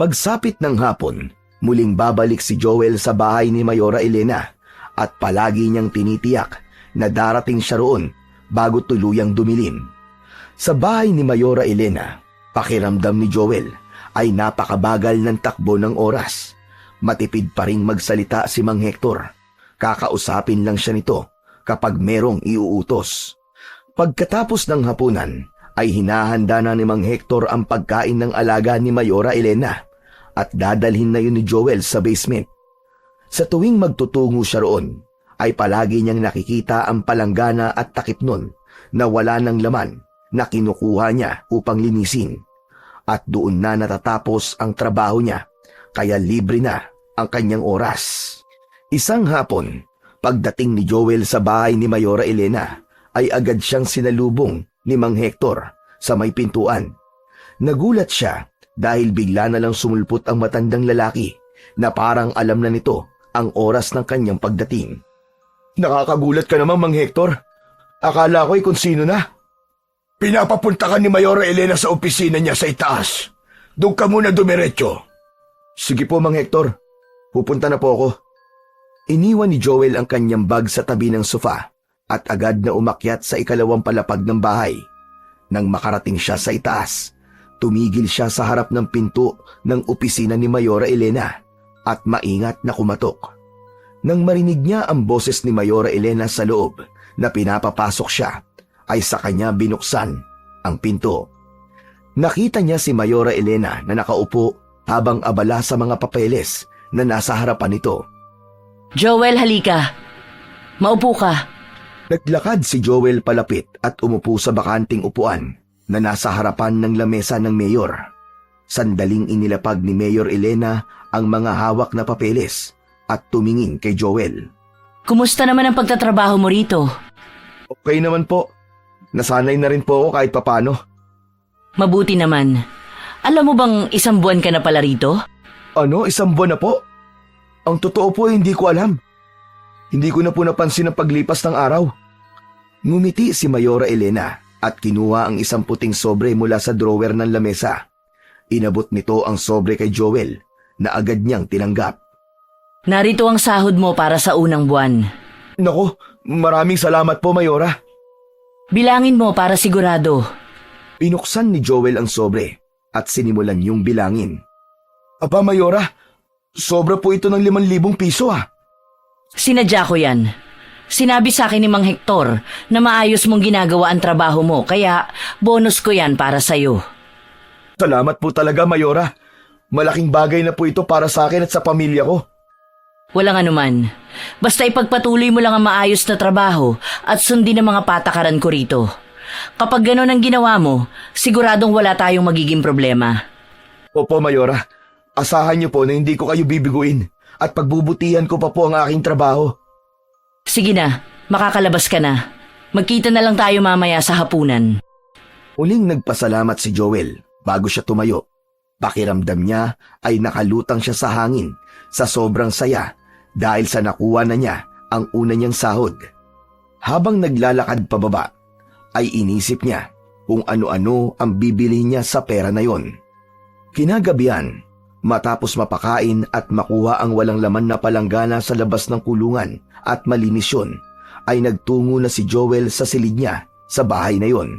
Pagsapit ng hapon, muling babalik si Joel sa bahay ni Mayora Elena at palagi niyang tinitiyak na darating siya roon bago tuluyang dumilim. Sa bahay ni Mayora Elena, pakiramdam ni Joel ay napakabagal ng takbo ng oras. Matipid pa ring magsalita si Mang Hector. Kakausapin lang siya nito kapag merong iuutos. Pagkatapos ng hapunan, ay hinahanda na ni Mang Hector ang pagkain ng alaga ni Mayora Elena at dadalhin na yun ni Joel sa basement. Sa tuwing magtutungo siya roon, ay palagi niyang nakikita ang palanggana at takip nun na wala ng laman na kinukuha niya upang linisin. At doon na natatapos ang trabaho niya, kaya libre na ang kanyang oras. Isang hapon, pagdating ni Joel sa bahay ni Mayora Elena, ay agad siyang sinalubong ni Mang Hector sa may pintuan. Nagulat siya dahil bigla na lang sumulpot ang matandang lalaki na parang alam na nito ang oras ng kanyang pagdating. Nakakagulat ka naman, Mang Hector. Akala ko'y kung sino na. Pinapapunta ka ni Mayora Elena sa opisina niya sa itaas. Doon ka muna dumiretso. Sige po, Mang Hector. Pupunta na po ako. Iniwan ni Joel ang kanyang bag sa tabi ng sofa at agad na umakyat sa ikalawang palapag ng bahay. Nang makarating siya sa itaas, tumigil siya sa harap ng pinto ng opisina ni Mayora Elena at maingat na kumatok. Nang marinig niya ang boses ni Mayora Elena sa loob na pinapapasok siya, ay sa kanya binuksan ang pinto. Nakita niya si Mayora Elena na nakaupo habang abala sa mga papeles na nasa harapan nito. Joel, halika. Maupo ka. Naglakad si Joel palapit at umupo sa bakanting upuan na nasa harapan ng lamesa ng mayor. Sandaling inilapag ni Mayor Elena ang mga hawak na papeles at tumingin kay Joel. Kumusta naman ang pagtatrabaho mo rito? Okay naman po. Nasanay na rin po ako kahit papano. Mabuti naman. Alam mo bang 1 buwan ka na pala rito? Ano? 1 buwan na po? Ang totoo po hindi ko alam. Hindi ko na po napansin ang paglipas ng araw. Ngumiti si Mayora Elena at kinuha ang isang puting sobre mula sa drawer ng lamesa. Inabot nito ang sobre kay Joel na agad niyang tinanggap. Narito ang sahod mo para sa unang buwan. Nako, maraming salamat po, Mayora. Bilangin mo para sigurado. Pinuksan ni Joel ang sobre at sinimulan yung bilangin. Aba, Mayora, sobra po ito ng 5,000 piso ah. Sinadya ko yan. Sinabi sa akin ni Mang Hector na maayos mong ginagawa ang trabaho mo, kaya bonus ko yan para sa'yo. Salamat po talaga, Mayora. Malaking bagay na po ito para sa akin at sa pamilya ko. Walang anuman. Basta ipagpatuloy mo lang ang maayos na trabaho at sundin ang mga patakaran ko rito. Kapag gano'n ang ginawa mo, siguradong wala tayong magiging problema. Opo, Mayora. Asahan niyo po na hindi ko kayo bibiguin at pagbubutihan ko pa po ang aking trabaho. Sige na, makakalabas ka na. Magkita na lang tayo mamaya sa hapunan. Uling nagpasalamat si Joel bago siya tumayo. Pakiramdam niya ay nakalutang siya sa hangin sa sobrang saya dahil sa nakuha na niya ang una niyang sahod. Habang naglalakad pababa, ay inisip niya kung ano-ano ang bibili niya sa pera na yon. Kinagabihan, matapos mapakain at makuha ang walang laman na palanggana sa labas ng kulungan at malinis yun, ay nagtungo na si Joel sa silid niya sa bahay na yon.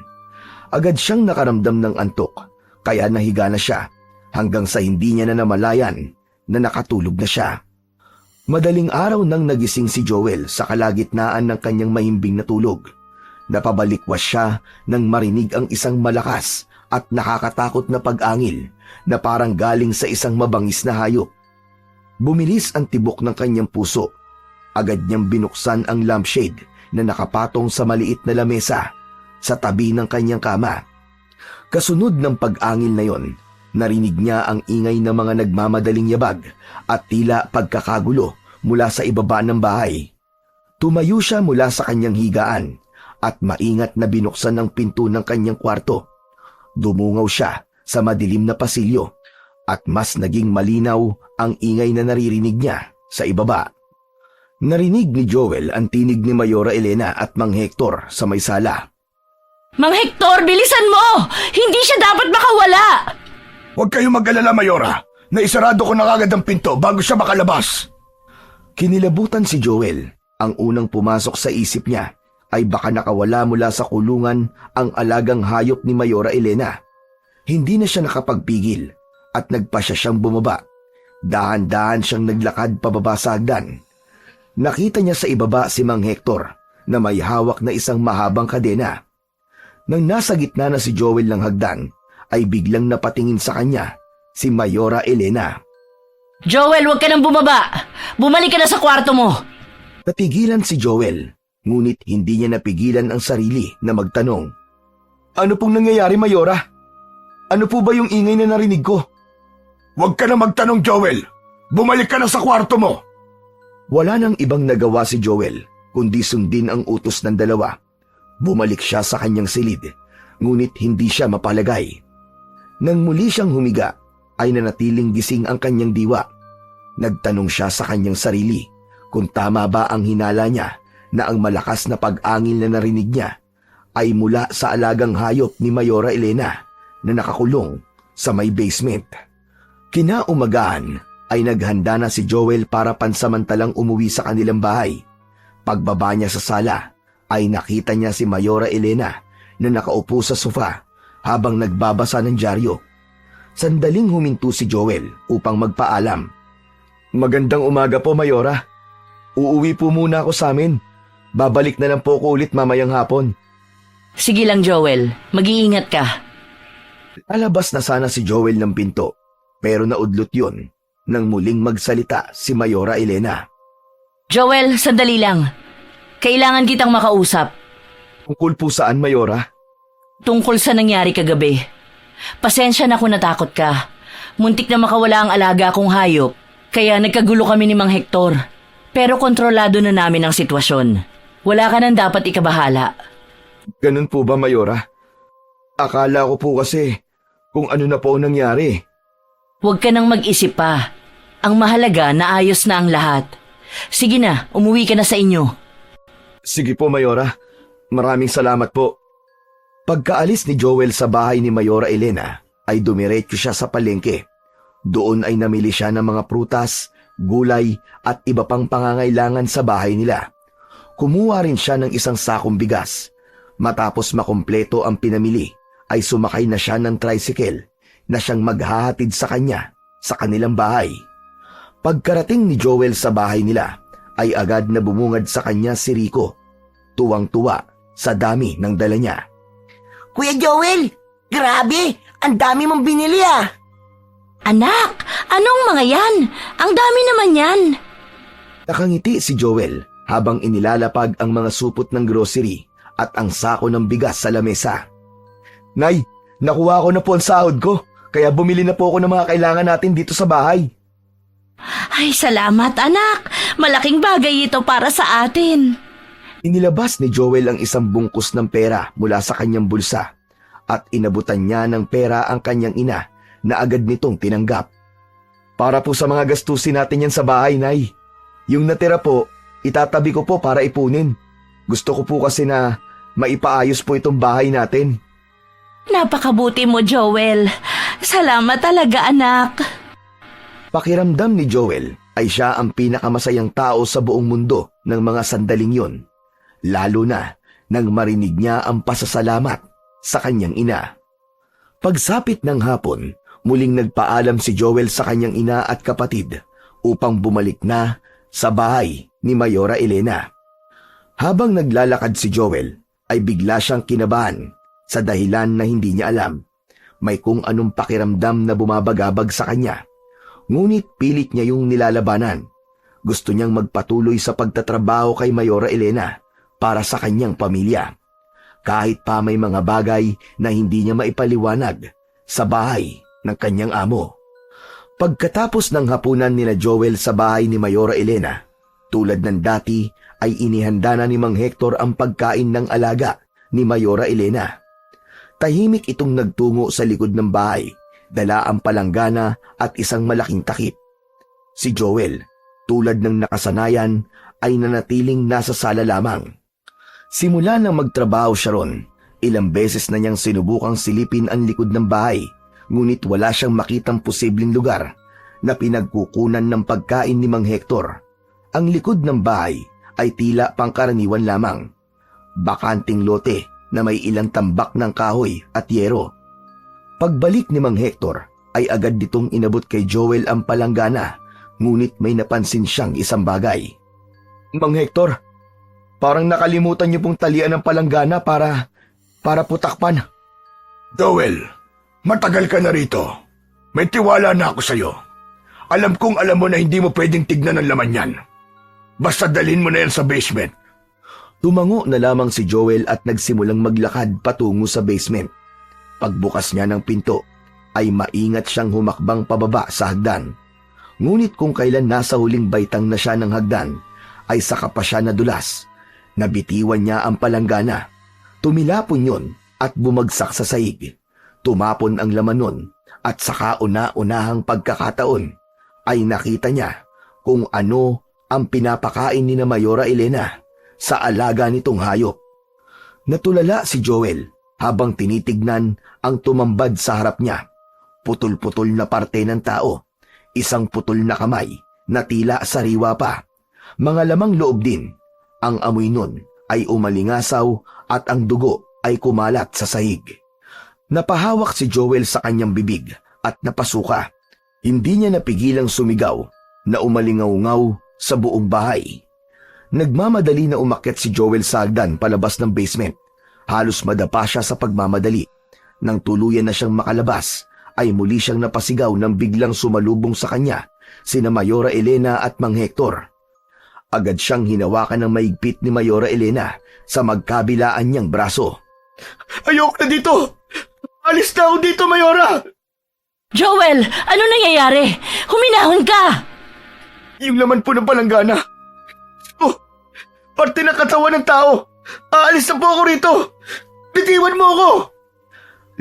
Agad siyang nakaramdam ng antok, kaya nahiga na siya hanggang sa hindi niya na namalayan na nakatulog na siya. Madaling araw nang nagising si Joel sa kalagitnaan ng kanyang mahimbing na tulog. Napabalikwas siya nang marinig ang isang malakas at nakakatakot na pag-angil na parang galing sa isang mabangis na hayop. Bumilis ang tibok ng kanyang puso. Agad niyang binuksan ang lampshade na nakapatong sa maliit na lamesa sa tabi ng kanyang kama. Kasunod ng pag-angil na yon, narinig niya ang ingay ng mga nagmamadaling yabag at tila pagkakagulo mula sa ibaba ng bahay. Tumayo siya mula sa kanyang higaan at maingat na binuksan ang pinto ng kanyang kwarto. Dumungaw siya sa madilim na pasilyo at mas naging malinaw ang ingay na naririnig niya sa ibaba. Narinig ni Joel ang tinig ni Mayora Elena at Mang Hector sa may sala. Mang Hector, bilisan mo! Hindi siya dapat makawala! Huwag kayong mag-alala, Mayora. Naisarado ko na kagad ang pinto bago siya makalabas. Kinilabutan si Joel. Ang unang pumasok sa isip niya ay baka nakawala mula sa kulungan ang alagang hayop ni Mayora Elena. Hindi na siya nakapagpigil at nagpasya siyang bumaba. Dahan-dahan siyang naglakad pababa sa hagdan. Nakita niya sa ibaba si Mang Hector na may hawak na isang mahabang kadena. Nang nasa gitna na si Joel ng hagdan, ay biglang napatingin sa kanya si Mayora Elena. Joel, huwag ka nang bumaba! Bumalik ka na sa kwarto mo! Natigilan si Joel, ngunit hindi niya napigilan ang sarili na magtanong. Ano pong nangyayari, Mayora? Ano po ba yung ingay na narinig ko? Huwag ka na magtanong, Joel. Bumalik ka na sa kwarto mo. Wala nang ibang nagawa si Joel, kundi sundin ang utos ng dalawa. Bumalik siya sa kanyang silid, ngunit hindi siya mapalagay. Nang muli siyang humiga, ay nanatiling gising ang kanyang diwa. Nagtanong siya sa kanyang sarili kung tama ba ang hinala niya na ang malakas na pag-angil na narinig niya ay mula sa alagang hayop ni Mayora Elena na nakakulong sa may basement. Kinaumagahan ay naghanda na si Joel para pansamantalang umuwi sa kanilang bahay. Pagbaba niya sa sala ay nakita niya si Mayora Elena na nakaupo sa sofa habang nagbabasa ng dyaryo. Sandaling huminto si Joel upang magpaalam. Magandang umaga po, Mayora. Uuwi po muna ako sa amin. Babalik na lang po ako ulit mamayang hapon. Sige lang, Joel. Mag-iingat ka. Alabas na sana si Joel ng pinto, pero naudlot yun nang muling magsalita si Mayora Elena. Joel, sandali lang. Kailangan kitang makausap. Tungkol po saan, Mayora? Tungkol sa nangyari kagabi. Pasensya na kung natakot ka. Muntik na makawala ang alaga kong hayop, kaya nagkagulo kami ni Mang Hector. Pero kontrolado na namin ang sitwasyon. Wala ka nang dapat ikabahala. Ganun po ba, Mayora? Akala ko po kasi kung ano na po nangyari. Huwag ka nang mag-isip pa. Ang mahalaga na ayos na ang lahat. Sige na, umuwi ka na sa inyo. Sige po, Mayora. Maraming salamat po. Pagkaalis ni Joel sa bahay ni Mayora Elena, ay dumiretso siya sa palengke. Doon ay namili siya ng mga prutas, gulay at iba pang pangangailangan sa bahay nila. Kumuha rin siya ng isang sakong bigas. Matapos makumpleto ang pinamili, ay sumakay na siya ng tricycle na siyang maghahatid sa kanya sa kanilang bahay. Pagkarating ni Joel sa bahay nila, ay agad na bumungad sa kanya si Rico. Tuwang-tuwa sa dami ng dala niya. Kuya Joel, grabe! Ang dami mong binili ah! Anak, anong mga yan? Ang dami naman yan. Nakangiti si Joel habang inilalapag ang mga supot ng grocery at ang sako ng bigas sa lamesa. Nay, nakuha ko na po ang sahod ko, kaya bumili na po ako ng mga kailangan natin dito sa bahay. Ay, salamat anak. Malaking bagay ito para sa atin. Inilabas ni Joel ang isang bungkus ng pera mula sa kanyang bulsa at inabutan niya ng pera ang kanyang ina na agad nitong tinanggap. Para po sa mga gastusin natin yan sa bahay, Nay. Yung natira po, itatabi ko po para ipunin. Gusto ko po kasi na maipaayos po itong bahay natin. Napakabuti mo, Joel. Salamat talaga, anak. Pakiramdam ni Joel ay siya ang pinakamasayang tao sa buong mundo ng mga sandaling yon. Lalo na nang marinig niya ang pasasalamat sa kanyang ina. Pagsapit ng hapon, muling nagpaalam si Joel sa kanyang ina at kapatid upang bumalik na sa bahay ni Mayora Elena. Habang naglalakad si Joel, ay bigla siyang kinabahan sa dahilan na hindi niya alam. May kung anong pakiramdam na bumabagabag sa kanya. Ngunit pilit niya yung nilalabanan. Gusto niyang magpatuloy sa pagtatrabaho kay Mayora Elena para sa kanyang pamilya. Kahit pa may mga bagay na hindi niya maipaliwanag sa bahay ng kanyang amo. Pagkatapos ng hapunan nila Joel sa bahay ni Mayora Elena, tulad ng dati ay inihanda na ni Mang Hector ang pagkain ng alaga ni Mayora Elena. Tahimik itong nagtungo sa likod ng bahay, dala ang palanggana at isang malaking takip. Si Joel, tulad ng nakasanayan, ay nanatiling nasa sala lamang. Simula nang magtrabaho siya ron, ilang beses na niyang sinubukang silipin ang likod ng bahay, ngunit wala siyang makitang posibleng lugar na pinagkukunan ng pagkain ni Mang Hector. Ang likod ng bahay ay tila pangkaraniwan lamang. Bakanting lote na may ilang tambak ng kahoy at yero. Pagbalik ni Mang Hector ay agad ditong inabot kay Joel ang palanggana, ngunit may napansin siyang isang bagay. Mang Hector, parang nakalimutan niyo pong talian ng palanggana para putakpan. Joel, matagal ka na rito. May tiwala na ako sa'yo. Alam kong alam mo na hindi mo pwedeng tignan ang laman yan. Basta dalhin mo na yan sa basement. Tumango na lamang si Joel at nagsimulang maglakad patungo sa basement. Pagbukas niya ng pinto, ay maingat siyang humakbang pababa sa hagdan. Ngunit kung kailan nasa huling baitang na siya ng hagdan, ay saka pa siya nadulas. Nabitiwan niya ang palanggana. Tumilapon yon at bumagsak sa sahig. Tumapon ang laman nun at saka una-unahang pagkakataon ay nakita niya kung ano ang pinapakain ni na Mayora Elena sa alaga nitong hayop. Natulala si Joel habang tinitignan ang tumambad sa harap niya. Putol-putol na parte ng tao, isang putol na kamay na tila sariwa pa. Mga lamang loob din. Ang amoy nun ay umalingasaw at ang dugo ay kumalat sa sahig. Napahawak si Joel sa kanyang bibig at napasuka. Hindi niya napigilang sumigaw na umalingaw-ngaw sa buong bahay. Nagmamadali na umakyat si Joel sa hagdan palabas ng basement. Halos madapa siya sa pagmamadali. Nang tuluyan na siyang makalabas, ay muli siyang napasigaw nang biglang sumalubong sa kanya sina Mayora Elena at Mang Hector. Agad siyang hinawakan ng maigpit ni Mayora Elena sa magkabilaan niyang braso. Ayoko na dito! Alis na ako dito, Mayora! Joel, ano nangyayari? Huminahon ka! Yung laman po ng palanggana. Oh, parte ng katawan ng tao. Aalis na po ako rito. Bitiwan mo ako!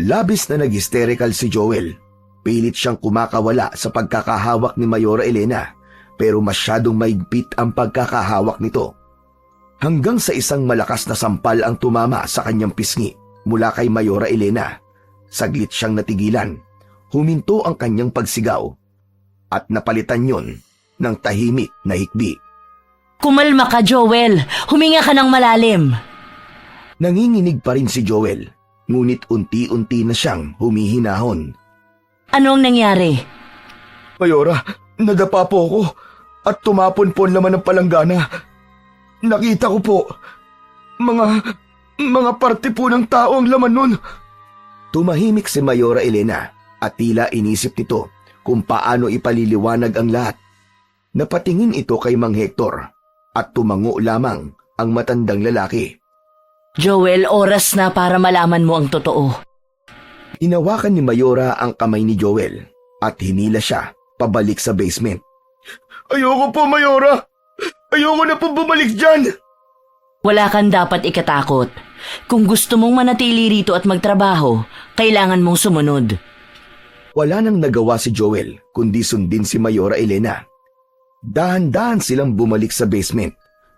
Labis na nag-hysterical si Joel. Pilit siyang kumakawala sa pagkakahawak ni Mayora Elena, pero masyadong maigpit ang pagkakahawak nito. Hanggang sa isang malakas na sampal ang tumama sa kanyang pisngi mula kay Mayora Elena. Saglit siyang natigilan, huminto ang kanyang pagsigaw at napalitan yon ng tahimik na hikbi. Kumalma ka, Joel. Huminga ka ng malalim. Nanginginig pa rin si Joel, ngunit unti-unti na siyang humihinahon. Ano ang nangyari? Mayora, nadapa po ako at tumapon po ang laman ng palanggana. Nakita ko po, mga parte po ng tao ang laman nun. Tumahimik si Mayora Elena at tila inisip nito kung paano ipaliliwanag ang lahat. Napatingin ito kay Mang Hector at tumango lamang ang matandang lalaki. Joel, oras na para malaman mo ang totoo. Inawakan ni Mayora ang kamay ni Joel at hinila siya pabalik sa basement. Ayoko po, Mayora. Ayoko na po bumalik dyan. Wala kang dapat ikatakot. Kung gusto mong manatili rito at magtrabaho, kailangan mong sumunod. Wala nang nagawa si Joel kundi sundin si Mayora Elena. Dahan-dahan silang bumalik sa basement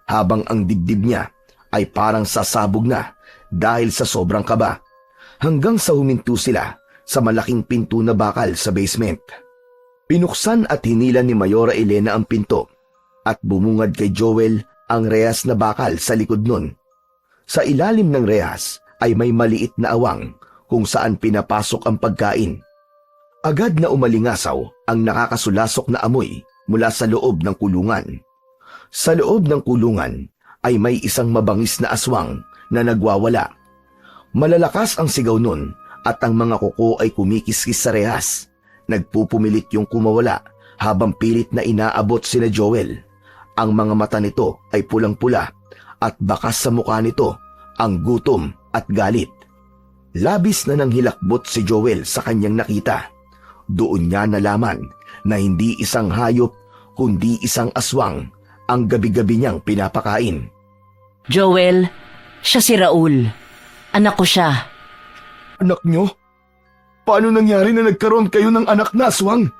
habang ang dibdib niya ay parang sasabog na dahil sa sobrang kaba, hanggang sa huminto sila sa malaking pinto na bakal sa basement. Pinuksan at hinila ni Mayora Elena ang pinto at bumungad kay Joel ang rehas na bakal sa likod nun. Sa ilalim ng rehas ay may maliit na awang kung saan pinapasok ang pagkain. Agad na umalingasaw ang nakakasulasok na amoy mula sa loob ng kulungan. Sa loob ng kulungan ay may isang mabangis na aswang na nagwawala. Malalakas ang sigaw nun at ang mga kuko ay kumikiskis sa rehas. Nagpupumilit yung kumawala habang pilit na inaabot sina Joel. Ang mga mata nito ay pulang-pula at bakas sa mukha nito ang gutom at galit. Labis na nang hilakbot si Joel sa kanyang nakita. Doon niya nalaman na hindi isang hayop kundi isang aswang ang gabi-gabi niyang pinapakain. Joel, siya si Raul. Anak ko siya. Anak nyo? Paano nangyari na nagkaroon kayo ng anak na aswang?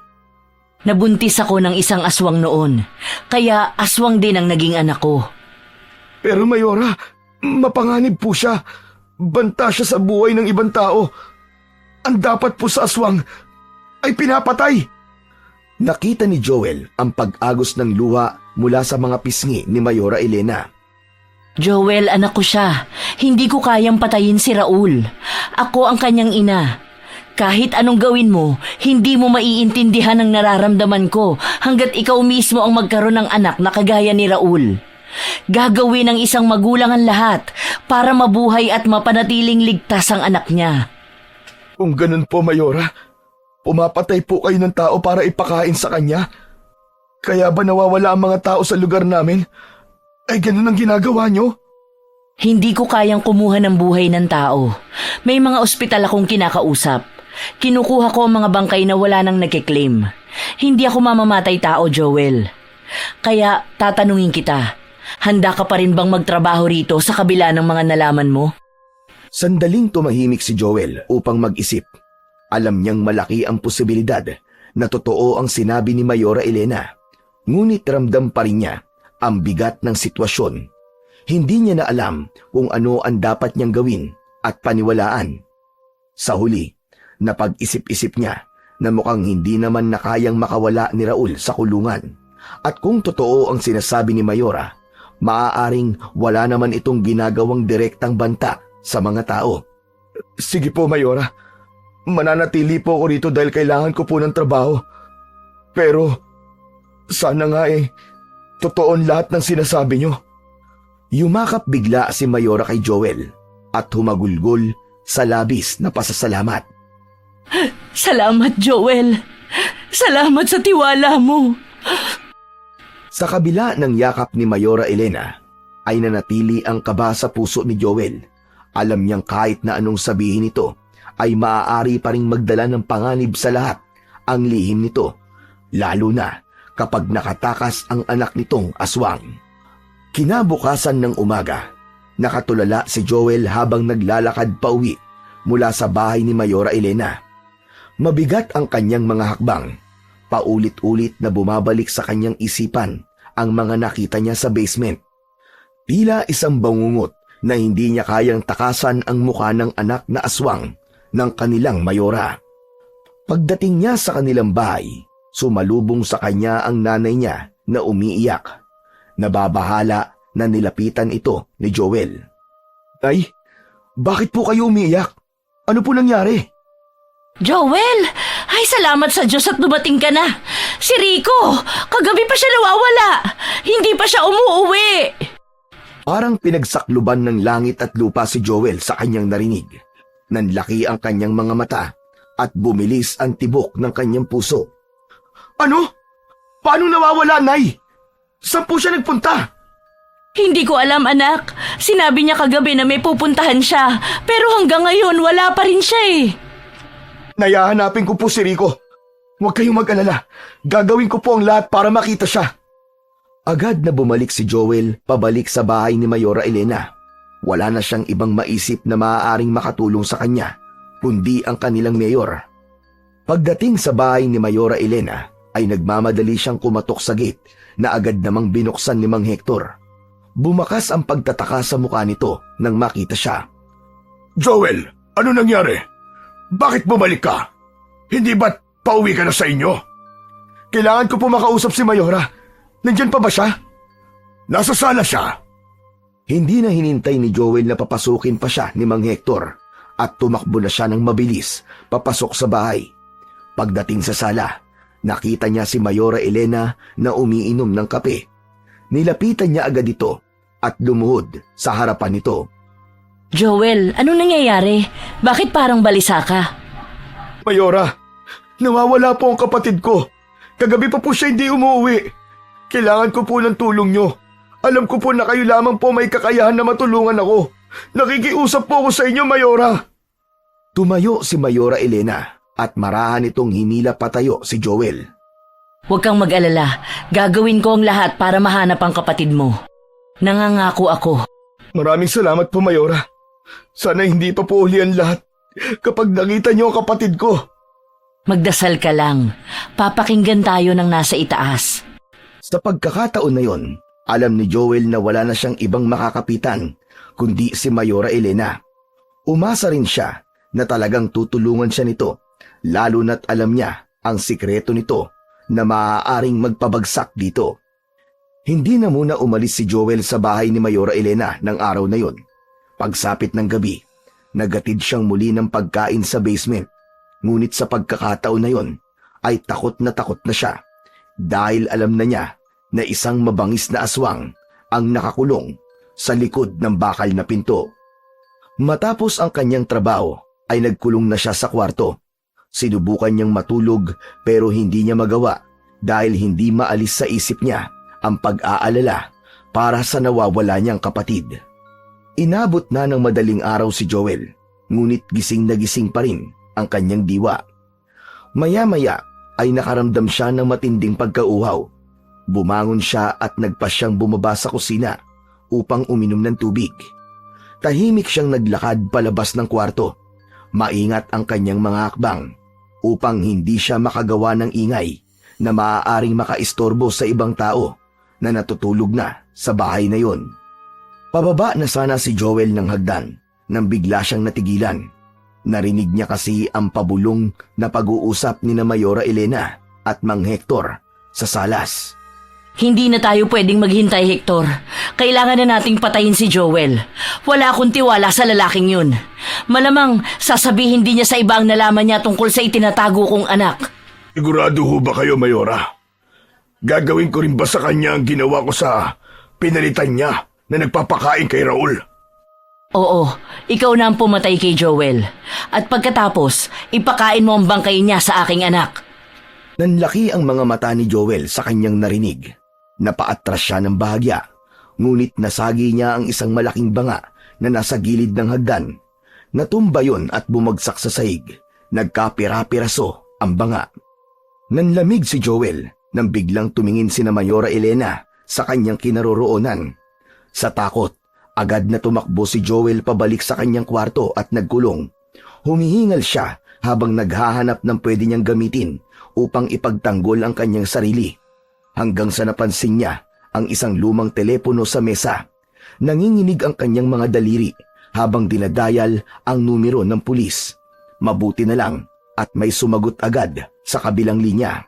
Nabuntis ako ng isang aswang noon, kaya aswang din ang naging anak ko. Pero Mayora, mapanganib po siya. Banta siya sa buhay ng ibang tao. Ang dapat po sa aswang ay pinapatay. Nakita ni Joel ang pag-agos ng luha mula sa mga pisngi ni Mayora Elena. Joel, anak ko siya. Hindi ko kayang patayin si Raul. Ako ang kanyang ina. Kahit anong gawin mo, hindi mo maiintindihan ang nararamdaman ko hanggat ikaw mismo ang magkaroon ng anak na kagaya ni Raul. Gagawin ng isang magulang ang lahat para mabuhay at mapanatiling ligtas ang anak niya. Kung ganun po, Mayora, pumapatay po kayo ng tao para ipakain sa kanya? Kaya ba nawawala ang mga tao sa lugar namin? Ay ganun ang ginagawa nyo? Hindi ko kayang kumuha ng buhay ng tao. May mga ospital akong kinakausap. Kinukuha ko ang mga bangkay na wala nang nagkiklaim. Hindi ako mamamatay tao, Joel. Kaya tatanungin kita, handa ka pa rin bang magtrabaho rito sa kabila ng mga nalaman mo? Sandaling tumahimik si Joel upang mag-isip. Alam niyang malaki ang posibilidad na totoo ang sinabi ni Mayora Elena. Ngunit ramdam pa rin niya ang bigat ng sitwasyon. Hindi niya na alam kung ano ang dapat niyang gawin at paniwalaan. Sa huli, napag-isip-isip niya na mukhang hindi naman na kayang makawala ni Raul sa kulungan. At kung totoo ang sinasabi ni Mayora, maaaring wala naman itong ginagawang direktang banta sa mga tao. Sige po, Mayora. Mananatili po ako rito dahil kailangan ko po ng trabaho. Pero, sana nga totoo lahat ng sinasabi nyo. Yumakap bigla si Mayora kay Joel at humagulgol sa labis na pasasalamat. Salamat, Joel. Salamat sa tiwala mo. Sa kabila ng yakap ni Mayora Elena, ay nanatili ang kaba sa puso ni Joel. Alam niyang kahit na anong sabihin nito, ay maaari pa ring magdala ng panganib sa lahat ang lihim nito, lalo na kapag nakatakas ang anak nitong aswang. Kinabukasan ng umaga, nakatulala si Joel habang naglalakad pauwi mula sa bahay ni Mayora Elena. Mabigat ang kanyang mga hakbang, Paulit-ulit na bumabalik sa kanyang isipan ang mga nakita niya sa basement. Tila isang bangungot na hindi niya kayang takasan ang mukha ng anak na aswang ng kanilang mayora. Pagdating niya sa kanilang bahay, sumalubong sa kanya ang nanay niya na umiiyak. Nababahala na nilapitan ito ni Joel. Nay, bakit po kayo umiiyak? Ano po nangyari? Joel! Ay, salamat sa Diyos at dumating ka na. Si Rico, kagabi pa siya nawawala. Hindi pa siya umuuwi. Parang pinagsakluban ng langit at lupa si Joel sa kanyang narinig. Nanlaki ang kanyang mga mata at bumilis ang tibok ng kanyang puso. Ano? Paano nawawala, Nay? Saan po siya nagpunta? Hindi ko alam, anak. Sinabi niya kagabi na may pupuntahan siya. Pero hanggang ngayon, wala pa rin siya eh. Nayahanapin ko po si Rico. Huwag kayong mag-alala. Gagawin ko po ang lahat para makita siya. Agad na bumalik si Joel pabalik sa bahay ni Mayora Elena. Wala na siyang ibang maisip na maaaring makatulong sa kanya, kundi ang kanilang mayor. Pagdating sa bahay ni Mayora Elena, ay nagmamadali siyang kumatok sa gate na agad namang binuksan ni Mang Hector. Bumakas ang pagtataka sa mukha nito nang makita siya. Joel, ano nangyari? Bakit bumalik ka? Hindi ba't pauwi ka na sa inyo? Kailangan ko po makausap si Mayora. Nandyan pa ba siya? Nasa sala siya. Hindi na hinintay ni Joel na papasukin pa siya ni Mang Hector at tumakbo na siya ng mabilis papasok sa bahay. Pagdating sa sala, nakita niya si Mayora Elena na umiinom ng kape. Nilapitan niya agad ito at lumuhod sa harapan nito. Joel, anong nangyayari? Bakit parang balisa ka? Mayora, nawawala po ang kapatid ko. Kagabi pa po siya hindi umuwi. Kailangan ko po ng tulong nyo. Alam ko po na kayo lamang po may kakayahan na matulungan ako. Nakikiusap po ako sa inyo, Mayora. Tumayo si Mayora Elena at marahan itong hinila patayo si Joel. Huwag kang mag-alala. Gagawin ko ang lahat para mahanap ang kapatid mo. Nangangako ako. Maraming salamat po, Mayora. Sana hindi pa po uli ang lahat kapag nakita niyo ang kapatid ko. Magdasal ka lang. Papakinggan tayo ng nasa itaas. Sa pagkakataon na yon, alam ni Joel na wala na siyang ibang makakapitan kundi si Mayora Elena. Umasa rin siya na talagang tutulungan siya nito, lalo na't alam niya ang sikreto nito na maaaring magpabagsak dito. Hindi na muna umalis si Joel sa bahay ni Mayora Elena ng araw na yon. Pagsapit ng gabi, nagatid siyang muli ng pagkain sa basement. Ngunit sa pagkakataon na yon, ay takot na siya dahil alam na niya na isang mabangis na aswang ang nakakulong sa likod ng bakal na pinto. Matapos ang kanyang trabaho ay nagkulong na siya sa kwarto. Sinubukan niyang matulog pero hindi niya magawa dahil hindi maalis sa isip niya ang pag-aalala para sa nawawala niyang kapatid. Inabot na ng madaling araw si Joel, ngunit gising na gising pa rin ang kanyang diwa. Maya-maya ay nakaramdam siya ng matinding pagkauhaw. Bumangon siya at nagpasyang bumaba sa kusina upang uminom ng tubig. Tahimik siyang naglakad palabas ng kwarto. Maingat ang kanyang mga hakbang upang hindi siya makagawa ng ingay na maaaring makaistorbo sa ibang tao na natutulog na sa bahay na yon. Pababa na sana si Joel ng hagdan nang bigla siyang natigilan. Narinig niya kasi ang pabulong na pag-uusap ni na Mayora Elena at Mang Hector sa salas. Hindi na tayo pwedeng maghintay, Hector. Kailangan na nating patayin si Joel. Wala akong tiwala sa lalaking yun. Malamang sasabihin din niya sa iba ang nalaman niya tungkol sa itinatago kong anak. Sigurado ho ba kayo, Mayora? Gagawin ko rin ba sa kanya ang ginawa ko sa pinalitan niya na nagpapakain kay Raul? Oo, ikaw na ang pumatay kay Joel. At pagkatapos, ipakain mo ang bangkay niya sa aking anak. Nanlaki ang mga mata ni Joel sa kanyang narinig. Napaatras siya ng bahagya, ngunit nasagi niya ang isang malaking banga na nasa gilid ng hagdan. Natumba yon at bumagsak sa sahig. Nagkapira-piraso ang banga. Nanlamig si Joel nang biglang tumingin sina Mayora Elena sa kanyang kinaroroonan. Sa takot, agad na tumakbo si Joel pabalik sa kanyang kwarto at nagkulong. Humihingal siya habang naghahanap ng pwede niyang gamitin upang ipagtanggol ang kanyang sarili. Hanggang sa napansin niya ang isang lumang telepono sa mesa. Nanginginig ang kanyang mga daliri habang dinadayal ang numero ng pulis. Mabuti na lang at may sumagot agad sa kabilang linya.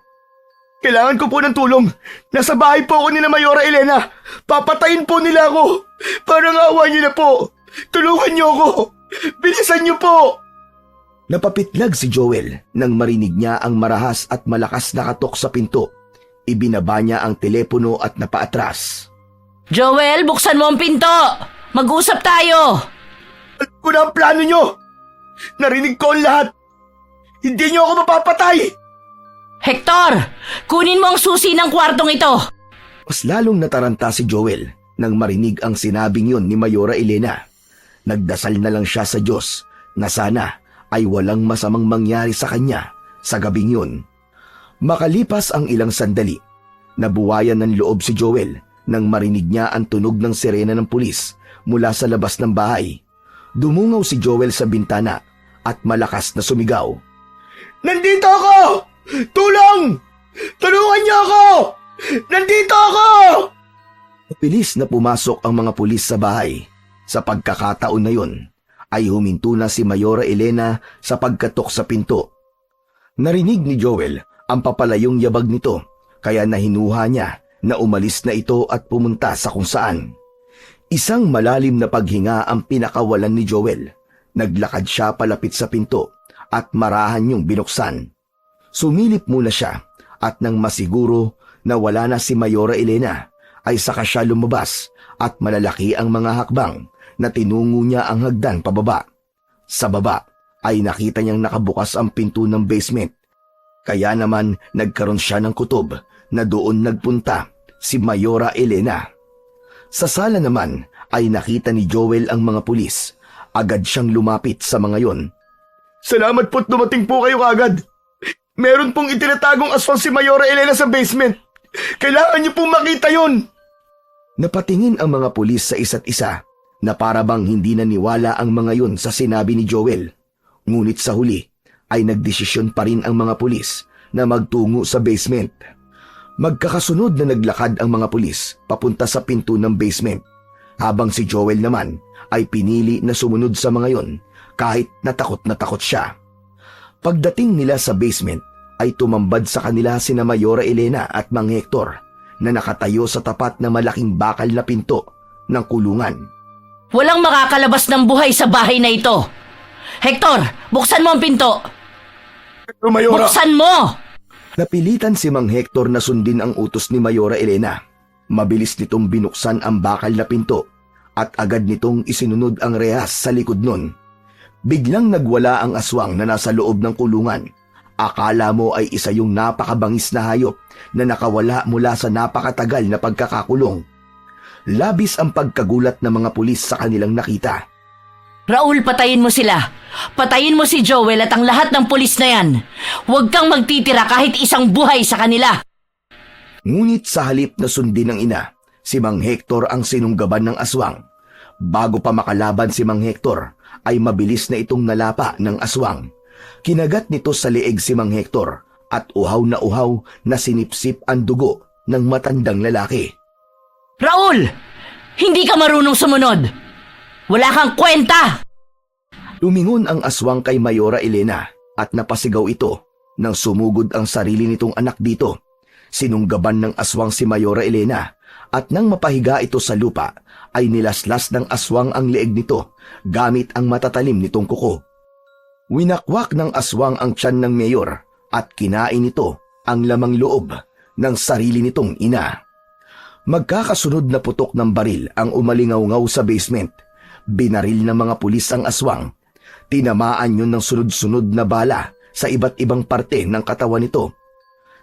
Kailangan ko po ng tulong. Nasa bahay po ako nila Mayora Elena. Papatayin po nila ako. Parang awa niyo na po. Tulungan niyo ako. Bilisan niyo po. Napapitlag si Joel nang marinig niya ang marahas at malakas na katok sa pinto. Ibinaba niya ang telepono at napaatras. Joel, buksan mo ang pinto! Mag-usap tayo! Alam ko na ang plano niyo. Narinig ko ang lahat. Hindi niyo ako mapapatay. Hector, kunin mo ang susi ng kwartong ito! Mas lalong nataranta si Joel nang marinig ang sinabing yon ni Mayora Elena. Nagdasal na lang siya sa Diyos na sana ay walang masamang mangyari sa kanya sa gabing yun. Makalipas ang ilang sandali, nabuwayan ng loob si Joel nang marinig niya ang tunog ng sirena ng pulis mula sa labas ng bahay. Dumungaw si Joel sa bintana at malakas na sumigaw. Nandito ako! Tulong! Tulungan niyo ako! Nandito ako! Mabilis na pumasok ang mga pulis sa bahay. Sa pagkakataon na yun, ay huminto na si Mayora Elena sa pagkatok sa pinto. Narinig ni Joel ang papalayong yabag nito, kaya nahinuha niya na umalis na ito at pumunta sa kung saan. Isang malalim na paghinga ang pinakawalan ni Joel. Naglakad siya palapit sa pinto at marahan niyong binuksan. Sumilip muna siya at nang masiguro na wala na si Mayora Elena, ay saka siya lumabas at malalaki ang mga hakbang na tinungo niya ang hagdan pababa. Sa baba ay nakita niyang nakabukas ang pinto ng basement. Kaya naman nagkaroon siya ng kutob na doon nagpunta si Mayora Elena. Sa sala naman ay nakita ni Joel ang mga pulis. Agad siyang lumapit sa mga yon. Salamat po't dumating po kayo kagad. Meron pong itinatagong aswang si Mayora Elena sa basement. Kailangan niyo pong makita yon. Napatingin ang mga pulis sa isa't isa na parabang hindi naniwala ang mga yon sa sinabi ni Joel. Ngunit sa huli ay nagdesisyon pa rin ang mga pulis na magtungo sa basement. Magkakasunod na naglakad ang mga pulis papunta sa pinto ng basement, habang si Joel naman ay pinili na sumunod sa mga yon kahit natakot siya. Pagdating nila sa basement ay tumambad sa kanila sina Mayora Elena at Mang Hector na nakatayo sa tapat na malaking bakal na pinto ng kulungan. Walang makakalabas ng buhay sa bahay na ito! Hector, buksan mo ang pinto! Pero Mayora, Buksan mo! Napilitan si Mang Hector na sundin ang utos ni Mayora Elena. Mabilis nitong binuksan ang bakal na pinto at agad nitong isinunod ang rehas sa likod nun. Biglang nagwala ang aswang na nasa loob ng kulungan. Akala mo ay isa yung napakabangis na hayop na nakawala mula sa napakatagal na pagkakakulong. Labis ang pagkagulat ng mga pulis sa kanilang nakita. Raul, patayin mo sila. Patayin mo si Joel at ang lahat ng pulis na yan. Huwag kang magtitira kahit isang buhay sa kanila. Ngunit sa halip na sundin ng ina, si Mang Hector ang sinunggaban ng aswang. Bago pa makalaban si Mang Hector, ay mabilis na itong nalapa ng aswang. Kinagat nito sa leeg si Mang Hector at uhaw na sinipsip ang dugo ng matandang lalaki. Raul! Hindi ka marunong sumunod! Wala kang kwenta! Lumingon ang aswang kay Mayora Elena at napasigaw ito nang sumugod ang sarili nitong anak dito. Sinunggaban ng aswang si Mayora Elena at nang mapahiga ito sa lupa ay nilaslas ng aswang ang leeg nito gamit ang matatalim nitong kuko. Winakwak ng aswang ang tiyan ng mayor at kinain nito ang lamang loob ng sarili nitong ina. Magkakasunod na putok ng baril ang umalingaw-ngaw sa basement. Binaril ng mga pulis ang aswang. Tinamaan yun ng sunod-sunod na bala sa iba't ibang parte ng katawan nito.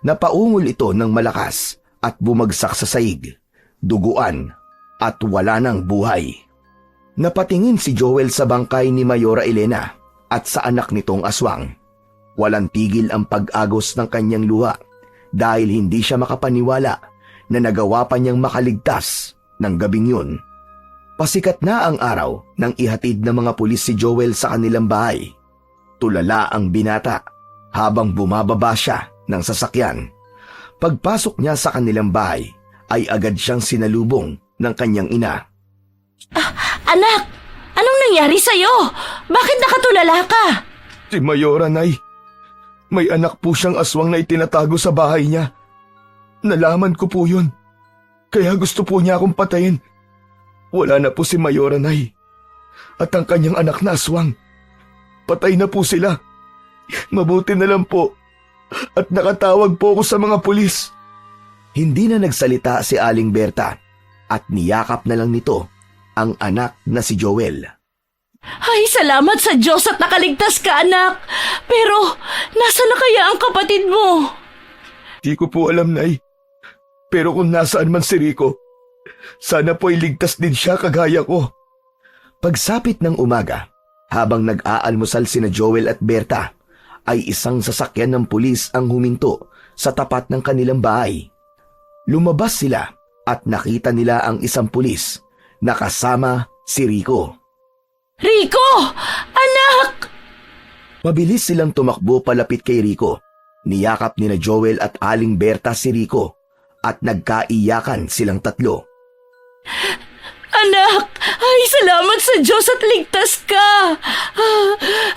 Napaungol ito ng malakas at bumagsak sa saig, duguan at wala ng buhay. Napatingin si Joel sa bangkay ni Mayora Elena at sa anak nitong aswang. Walang tigil ang pag-agos ng kanyang luha dahil hindi siya makapaniwala na nagawa pa niyang makaligtas ng gabing yun. Pasikat na ang araw nang ihatid ng mga pulis si Joel sa kanilang bahay. Tulala ang binata habang bumababa siya ng sasakyan. Pagpasok niya sa kanilang bahay, ay agad siyang sinalubong ng kanyang ina. Anak, anong nangyari sa'yo? Bakit nakatulala ka? Si Mayora, Nay. May anak po siyang aswang na itinatago sa bahay niya. Nalaman ko po yun. Kaya gusto po niya akong patayin. Wala na po si Mayora, Nay. At ang kanyang anak na aswang. Patay na po sila. Mabuti na lang po. At nakatawag po ako sa mga pulis. Hindi na nagsalita si Aling Berta at niyakap na lang nito ang anak na si Joel. Ay, salamat sa Diyos at nakaligtas ka, anak. Pero, nasa na kaya ang kapatid mo? Di ko po alam, Nay. Pero kung nasaan man si Rico, sana po iligtas din siya kagaya ko. Pagsapit ng umaga, habang nag-aalmusal sina Joel at Berta, ay isang sasakyan ng pulis ang huminto sa tapat ng kanilang bahay. Lumabas sila at nakita nila ang isang pulis na kasama si Rico. Rico! Anak! Mabilis silang tumakbo palapit kay Rico. Niyakap nina Joel at Aling Berta si Rico at nagkaiyakan silang tatlo. Anak! Ay, salamat sa Diyos at ligtas ka!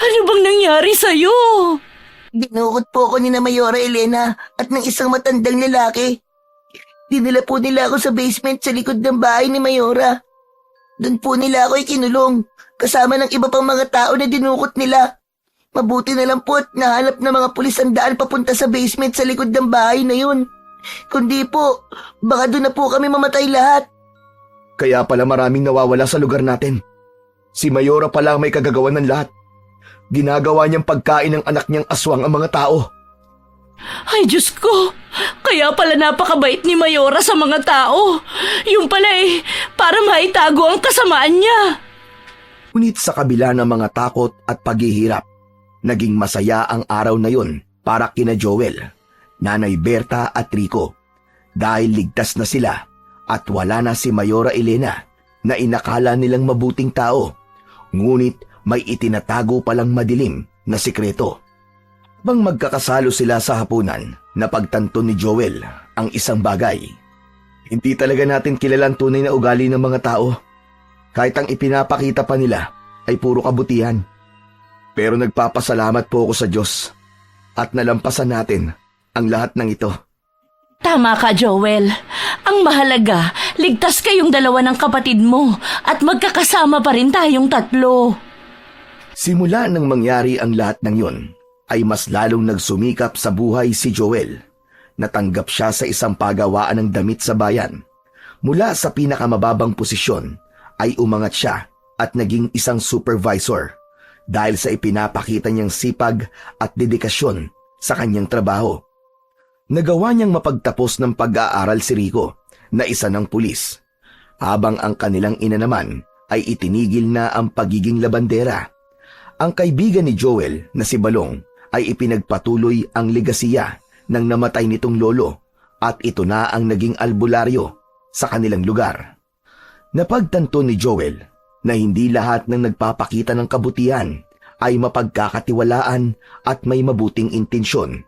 Ano bang nangyari sa'yo? Dinukot po ako ni na Mayora Elena at ng isang matandang lalaki. Dinala po nila ako sa basement sa likod ng bahay ni Mayora. Doon po nila ako ikinulong, kasama ng iba pang mga tao na dinukot nila. Mabuti na lang po at nahanap ng mga pulis ang daan papunta sa basement sa likod ng bahay na yun. Kundi po, baka doon na po kami mamatay lahat. Kaya pala maraming nawawala sa lugar natin. Si Mayora pala ang may kagagawan ng lahat. Ginagawa niyang pagkain ng anak niyang aswang ang mga tao. Ay, Diyos ko! Kaya pala napakabait ni Mayora sa mga tao. Yung pala para maitago ang kasamaan niya. Ngunit sa kabila ng mga takot at paghihirap, naging masaya ang araw na yun para kina Joel, Nanay Berta at Rico. Dahil ligtas na sila at wala na si Mayora Elena na inakala nilang mabuting tao. Ngunit may itinatago palang madilim na sikreto. Bang magkakasalo sila sa hapunan, napagtanto ni Joel ang isang bagay. Hindi talaga natin kilala ang tunay na ugali ng mga tao. Kahit ang ipinapakita pa nila ay puro kabutihan. Pero nagpapasalamat po ako sa Diyos at nalampasan natin ang lahat ng ito. Tama ka, Joel. Ang mahalaga, ligtas kayong dalawa ng kapatid mo at magkakasama pa rin tayong tatlo. Simula nang mangyari ang lahat ng yon, ay mas lalong nagsumikap sa buhay si Joel. Natanggap siya sa isang pagawaan ng damit sa bayan. Mula sa pinakamababang posisyon, ay umangat siya at naging isang supervisor dahil sa ipinapakita niyang sipag at dedikasyon sa kanyang trabaho. Nagawa niyang mapagtapos ng pag-aaral si Rico na isa ng pulis, habang ang kanilang ina naman ay itinigil na ang pagiging labandera. Ang kaibigan ni Joel na si Balong ay ipinagpatuloy ang legasiya ng namatay nitong lolo at ito na ang naging albularyo sa kanilang lugar. Napagtanto ni Joel na hindi lahat ng nagpapakita ng kabutihan ay mapagkakatiwalaan at may mabuting intensyon.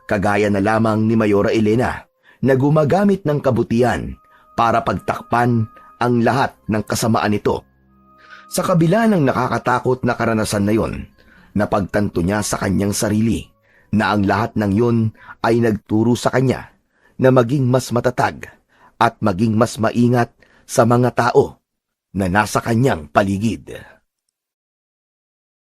Kagaya na lamang ni Mayora Elena na gumagamit ng kabutihan para pagtakpan ang lahat ng kasamaan nito. Sa kabila ng nakakatakot na karanasan na yon, napagtanto niya sa kanyang sarili na ang lahat ng yon ay nagturo sa kanya na maging mas matatag at maging mas maingat sa mga tao na nasa kanyang paligid.